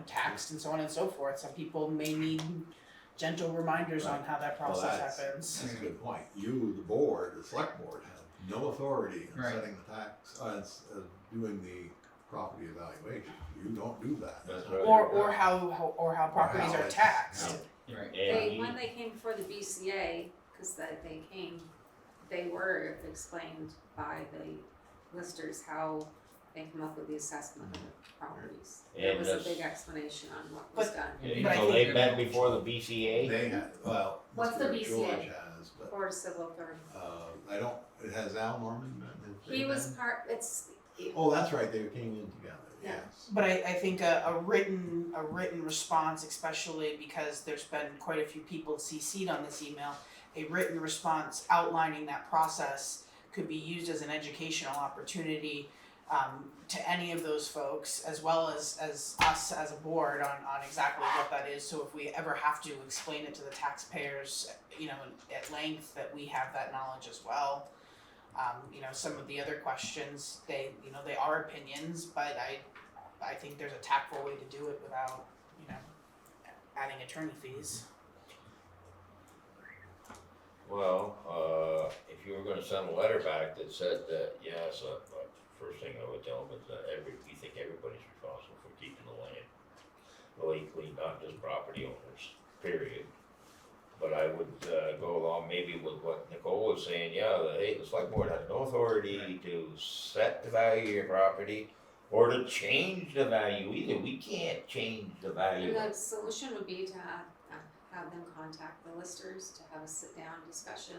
S5: taxed and so on and so forth. Some people may need gentle reminders on how that
S3: Well,
S5: process happens.
S3: That's a good point. You, the board, the select board, have no authority in
S7: Right.
S3: setting the tax, doing the property evaluation. You don't do that.
S1: That's right.
S5: Or how properties are
S3: it's-
S5: taxed.
S7: Right.
S8: They, when they came before the BCA, cause they came, they were explained by the listers how they come up with the assessment of the properties. There
S1: And
S8: was a
S1: that's-
S8: big explanation on what was done.
S1: Yeah,
S5: But I
S1: so
S5: think-
S1: they met before the BCA?
S3: They have, well,
S12: What's the
S3: Mr.
S12: BCA?
S3: George has, but,
S8: Board of Civil Authority.
S3: I don't, it has Al Norman been? Have they
S8: He was
S3: been?
S8: part, it's,
S3: Oh, that's right, they came in together,
S8: Yeah.
S3: yes.
S5: But I think a written response, especially because there's been quite a few people CC'd on this email, a written response outlining that process could be used as an educational opportunity to any of those folks, as well as us as a board on exactly what that is. So if we ever have to explain it to the taxpayers, at length, that we have that knowledge as well. Some of the other questions, they are opinions, but I think there's a tactful way to do it without, adding attorney fees.
S1: Well, if you were gonna send a letter back that said that, yes, first thing I would tell them is that we think everybody's responsible for keeping the land really clean, not just property owners, period. But I would, go along maybe with what Nicole was saying, the select board has no authority to set the value of your property or to change the value either. We can't change the value.
S8: and the solution would be to have them contact the listers to have a sit-down discussion.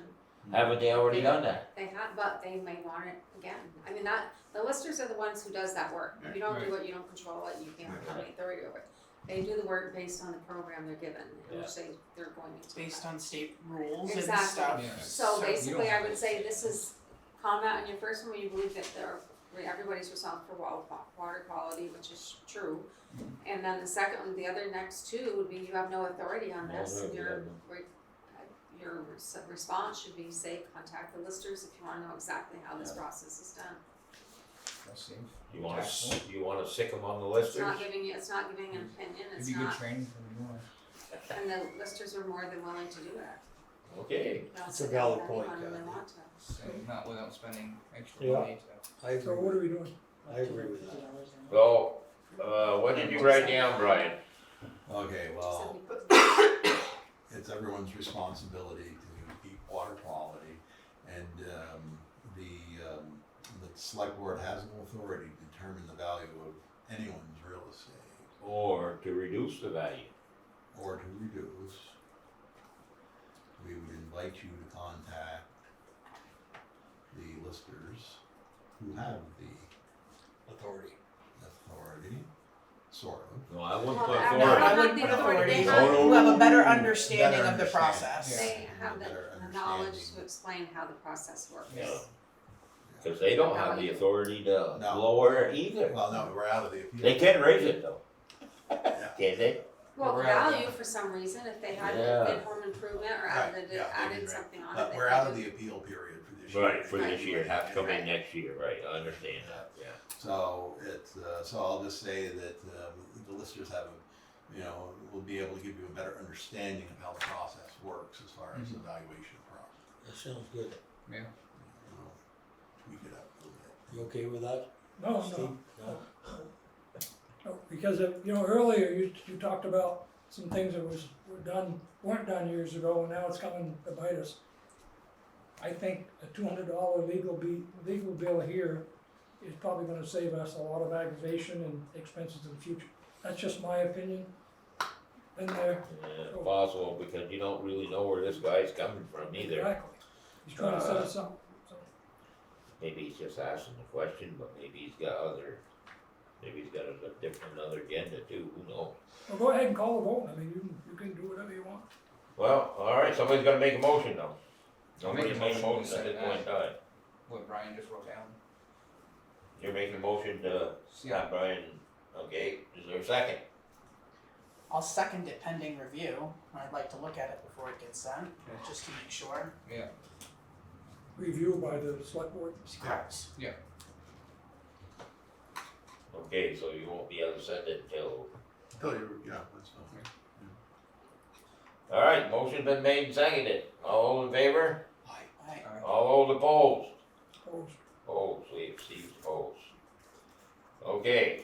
S1: Haven't they already done that?
S8: They have, but they may want it again. I mean, the listers are the ones who does that work. If you don't do it, you don't control it, you can't have any authority over it. They do the work based on the program they're given, in which they're going into.
S5: Based on state rules
S8: Exactly.
S5: and stuff.
S7: Yeah.
S8: So basically,
S7: You
S8: I
S7: don't-
S8: would say this is comment on your first one where you believe that
S16: everybody's responsible for water quality, which is true. And then the second one, the other next two would be you have no authority on this, and your response should be, say, contact the listers if you wanna know exactly how this process is done.
S7: That's safe.
S1: You wanna sick them on the
S16: It's
S1: listers?
S16: not giving an opinion,
S7: It'd
S16: it's
S7: be good
S16: not,
S7: training for the new one.
S16: and the listers are more than willing to do it.
S1: Okay,
S16: They'll
S14: It's a
S16: sit
S14: valid
S16: down with
S14: point,
S16: anyone when they
S14: Kathy.
S16: want to.
S7: So not without spending extra
S14: Yeah.
S7: money to.
S14: I
S4: So
S14: agree,
S4: what are we doing?
S14: I agree with that.
S1: so, what did you write down, Brian?
S3: Okay, well, it's everyone's responsibility to keep water quality, and the select board has no authority to determine the value of anyone's real estate,
S1: Or to reduce the value?
S3: or to reduce. We would invite you to contact the listers who have the
S14: Authority.
S3: authority, sort of.
S1: No, I wouldn't
S16: Well,
S1: put
S16: I-
S5: No,
S1: authority.
S5: I
S16: have
S5: wouldn't
S16: the
S5: put
S16: authority.
S5: authority,
S16: They have-
S5: who have a better understanding
S3: Better
S5: of the
S3: understanding.
S5: process.
S16: They have
S3: Better
S16: the knowledge
S3: understanding.
S16: to explain how the process works.
S1: Yeah. Cause they don't have the authority to
S3: No.
S1: lower it either.
S3: Well, no, we're out of the appeal.
S1: They can raise it though,
S3: Yeah.
S1: can't they?
S16: Well,
S7: We're out of
S16: value for some reason, if they had
S1: Yeah.
S16: a home improvement or
S3: Right,
S16: added,
S3: yeah,
S16: added
S3: right.
S16: something on it.
S3: But
S16: they
S3: we're
S16: could
S3: out of
S16: do-
S3: the appeal period for this year.
S1: Right, for this year, have to come in
S16: Right.
S1: next year, right, I understand that, yeah.
S3: So it's, so I'll just say that, the listers have, will be able to give you a better understanding of how the process works as far as the evaluation process.
S14: That sounds good.
S7: Yeah.
S3: We'll tweak it up a little bit.
S14: You okay with that,
S4: No,
S14: Steve?
S4: no, no, because, earlier you talked about some things that weren't done years ago, and now it's coming to bite us. I think a $200 legal bill here is probably gonna save us a lot of aggravation and expenses in the future. That's just my opinion. Been there.
S1: Yeah, possible, because you don't really know where this guy's coming from either.
S4: Exactly. He's trying to set us up, so.
S1: Maybe he's just asking the question, but maybe he's got another agenda too, who knows?
S4: Well, go ahead and call the vote, I mean, you can do whatever you want.
S1: Well, alright, somebody's gotta make a motion though.
S7: I'll make
S1: Somebody
S7: a
S1: make a
S7: motion to
S1: motion at
S7: set
S1: this point in time.
S7: What Brian just wrote down.
S1: You're making a motion to
S7: Yeah.
S1: have Brian, okay, is there a second?
S5: I'll second it pending review. I'd like to look at it before it gets sent, just to make sure.
S7: Yeah.
S4: Review by the select board.
S5: Correct.
S1: Okay, so you won't be able to send it until,
S3: Yeah, that's fine.
S1: alright, motion's been made and seconded, all in favor?
S5: Aye.
S1: All those opposed?
S4: Opposed.
S1: Opposed, we have Steve's opposed. Okay,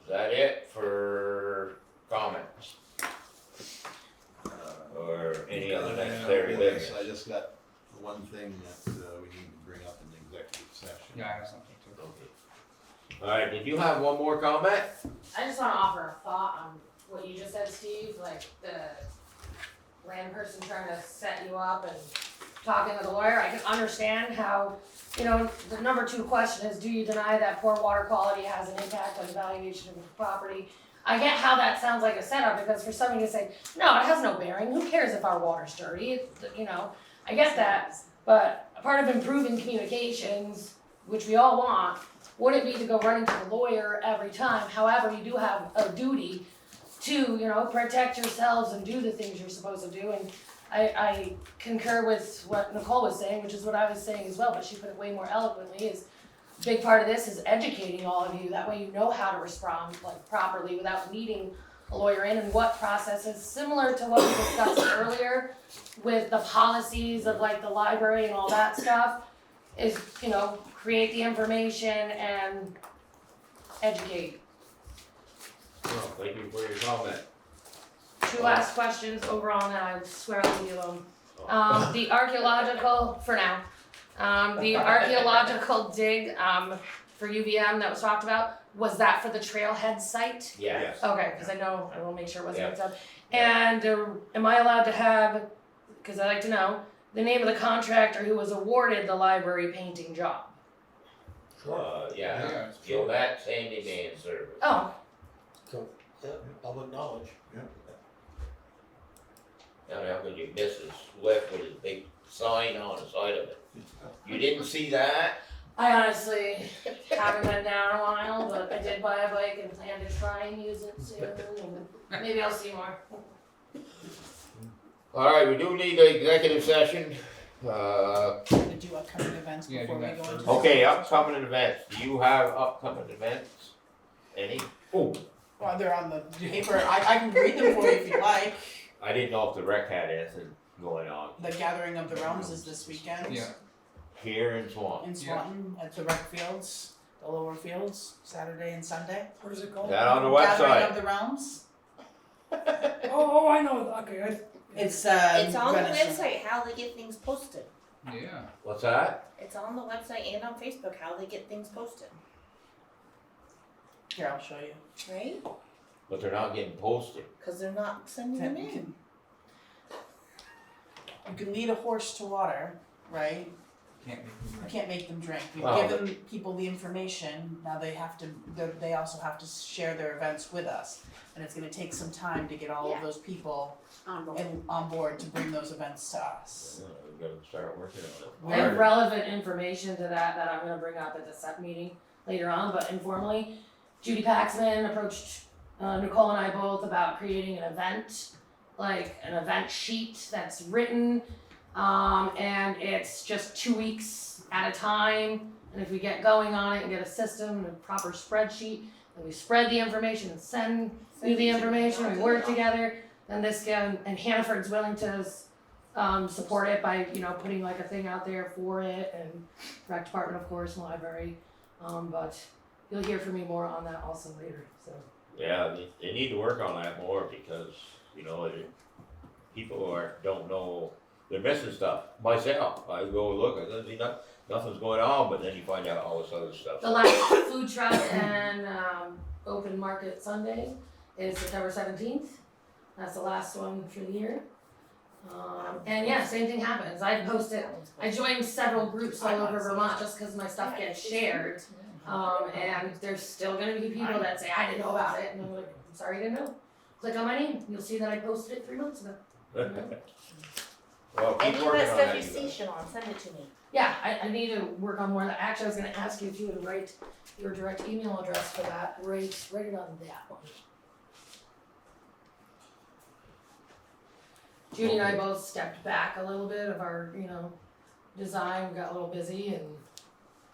S1: is that it for comments? Or any other necessary business?
S3: I just got one thing that, we need to bring up in the executive session.
S7: Yeah, I have something too.
S1: Okay. Alright, did you have one more comment?
S12: I just wanna offer a thought on what you just said, Steve, like the land person trying to set you up and talking with a lawyer. I can understand how, the number 2 question is, do you deny that poor water quality has an impact on the valuation of the property? I get how that sounds like a setup, because for somebody to say, no, it has no bearing, who cares if our water's dirty, I get that. But a part of improving communications, which we all want, wouldn't be to go running to the lawyer every time. However, you do have a duty to, protect yourselves and do the things you're supposed to do. And I concur with what Nicole was saying, which is what I was saying as well, but she put it way more eloquently, is a big part of this is educating all of you. That way you know how to respond properly without needing a lawyer in, and what processes, similar to what we discussed earlier with the policies of the library and all that stuff, is, create the information and educate.
S1: Well, thank you for your comment.
S12: 2 last questions overall, and then I swear I'll leave you alone. The archaeological, for now, the archaeological dig, for UVM that was talked about, was that for the trailhead site?
S1: Yeah.
S12: Okay, cause I will make sure it wasn't
S1: Yeah.
S12: mixed up. And am I allowed to have, cause I like to know, the name of the contractor who was awarded the library painting job?
S1: Yeah,
S7: it's
S1: Gillette Handyman Service.
S12: Oh,
S14: Yeah, public knowledge.
S1: Now, how could you miss his left with his big sign on the side of it? You didn't see that?
S12: I honestly haven't been down in a while, but I did buy a bike and plan to try and use it soon, and maybe I'll see more.
S1: Alright, we do need an executive session.
S5: To do upcoming events
S7: Yeah,
S5: before
S7: do
S5: we
S7: that
S5: go into.
S7: first.
S1: Okay, upcoming events. Do you have upcoming events? Any? Oh,
S5: Well, they're on the paper. I can read them for you if you like.
S1: I didn't know if the rec had anything going on
S5: The Gathering of the Realms is this weekend.
S7: Yeah.
S1: here in Swan.
S5: In Swanton, at the rec fields, the lower fields, Saturday and Sunday.
S4: What is it
S1: Is
S4: called?
S1: that on the
S5: Gathering
S1: website?
S5: of the Realms.
S4: Oh, I know, okay,
S5: It's
S15: It's on the
S5: Renaissance.
S15: website how they get things posted.
S7: Yeah.
S1: What's that?
S15: It's on the website and on Facebook how they get things posted,
S5: Here, I'll show you.
S15: right?
S1: But they're not getting posted.
S15: Because they're not sending them in.
S5: You can lead a horse to water, right?
S7: Can't make
S5: You
S7: them
S5: can't make them drink. We've
S1: Wow.
S5: given people the information. Now they have to. They also have to share their events with us, and it's going to take some time to get all of
S15: Yeah.
S5: those people
S16: On board.
S5: on board to bring those events to us.
S1: Yeah, we gotta start working on
S12: I
S1: it.
S12: have relevant information to that I'm gonna bring up at the SEP meeting later on, but informally, Judy Paxman approached Nicole and I both about creating an event, like an event sheet that's written, and it's just 2 weeks at a time. And if we get going on it and get a system, a proper spreadsheet, and we spread the information and send you the information, we work together, then this can, and Hannaford's willing to support it by, putting like a thing out there for it, and rec department, of course, and library. But you'll hear from me more on that also later, so.
S1: Yeah, they need to work on that more because, people don't know, they're missing stuff. Myself, I go look, I don't see nothing's going on, but then you find out all this other stuff.
S12: The last food truck and open market Sunday is September 17th. That's the last one for the year. And yeah, same thing happens. I joined several groups all over Vermont just because my stuff gets shared. And there's still gonna be people that say, I didn't know about it, and I'm like, I'm sorry you didn't know. Click on my name, you'll see that I posted it 3 months ago.
S1: Well, keep
S15: Any of
S1: working
S15: that
S1: on
S15: stuff
S1: that.
S15: you
S1: you
S15: see,
S1: guys.
S15: Siobhan, send it to me.
S12: Yeah, I need to work on more of that. Actually, I was gonna ask you if you would write your direct email address for that, write it on that one. Judy and I both stepped back a little bit of our, design, we got a little busy and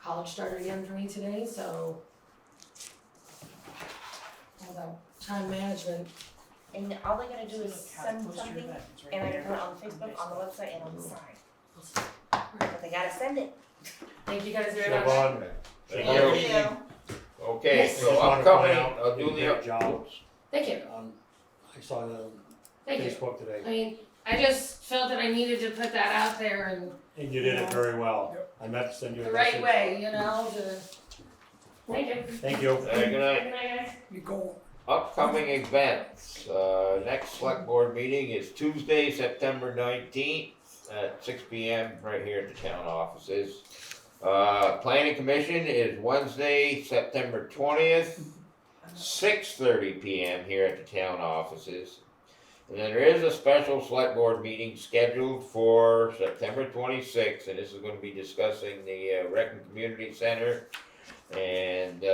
S12: college started again for me today, so all that time management.
S15: And all they gotta do is
S5: Look how to
S15: send
S5: post your
S15: something,
S5: event. It's right
S15: and I
S5: there.
S15: can put it on Facebook, on the website, and on the sign. But they gotta send it.
S12: Thank you guys very much.
S11: Siobhan,
S1: Thank
S11: Siobhan,
S1: you. Okay,
S12: Yes.
S1: so
S11: Just wanna
S1: upcoming,
S11: point out,
S1: I'll
S11: you
S1: do
S11: did
S1: the
S11: a great job.
S12: Thank you,
S14: I saw it on
S12: thank you.
S14: Facebook today,
S12: I mean, I just felt that I needed to put that out there and
S14: and you did it very well. I meant to send you a
S12: the
S14: message.
S12: right way, Thank you.
S14: Thank you.
S1: Good night.
S12: Good night, guys.
S4: you go,
S1: Upcoming events, next select board meeting is Tuesday, September 19th at 6 p.m. right here at the town offices. Planning commission is Wednesday, September 20th, 6:30 p.m. here at the town offices. And then there is a special select board meeting scheduled for September 26th, and this is gonna be discussing the Rec and Community Center. And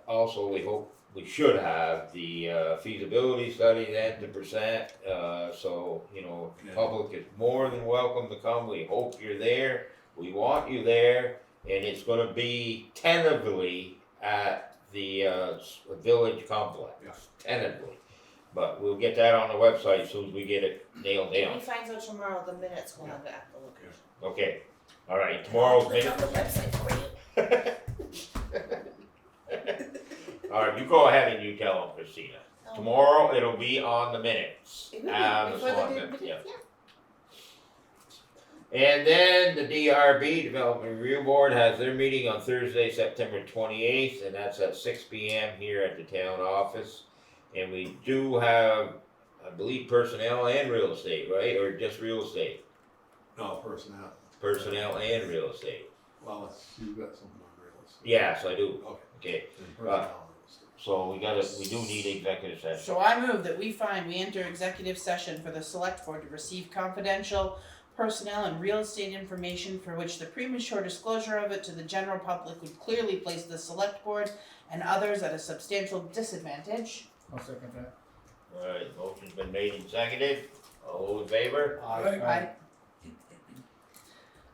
S1: also we should have the feasibility study then to present, so, the public is more than welcome to come, we hope you're there, we want you there, and it's gonna be tentatively at the village complex, tentatively. But we'll get that on the website as soon as we get it nailed
S15: If
S1: down.
S15: he finds out tomorrow, the minutes will have it at the location.
S1: Okay, alright, tomorrow's
S15: Click
S1: minute.
S15: on the website for you.
S1: Alright, you go ahead and you tell them, Christina. Tomorrow it'll be on the minutes.
S15: It will be,
S1: On the
S15: before
S1: Swan
S15: they do
S1: minutes,
S15: minutes,
S1: yeah. And then the DRB, Development Review Board, has their meeting on Thursday, September 28th, and that's at 6 p.m. here at the town office. And we do have, I believe, personnel and real estate, right? Or just real estate?
S3: No, personnel.
S1: Personnel and real estate.
S3: Well, you've got something on real estate.
S1: Yes, I do.
S3: Okay.
S1: Okay,
S3: And personnel and real estate.
S1: so we do need executive session.
S5: So I move that we enter executive session for the select board to receive confidential, personnel, and real estate information for which the premature disclosure of it to the general public would clearly place the select board and others at a substantial disadvantage.
S7: I'll second that.
S1: Alright, motion's been made and seconded, all those in favor?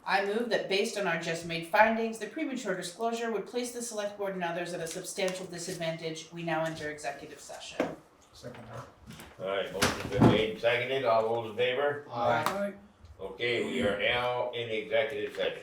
S5: I move that based on our just made findings, the premature disclosure would place the select board and others at a substantial disadvantage. We now enter executive session.
S7: Second that.
S1: Alright, motion's been made and seconded, all those in favor?
S4: Aye.
S1: Okay, we are now in executive session.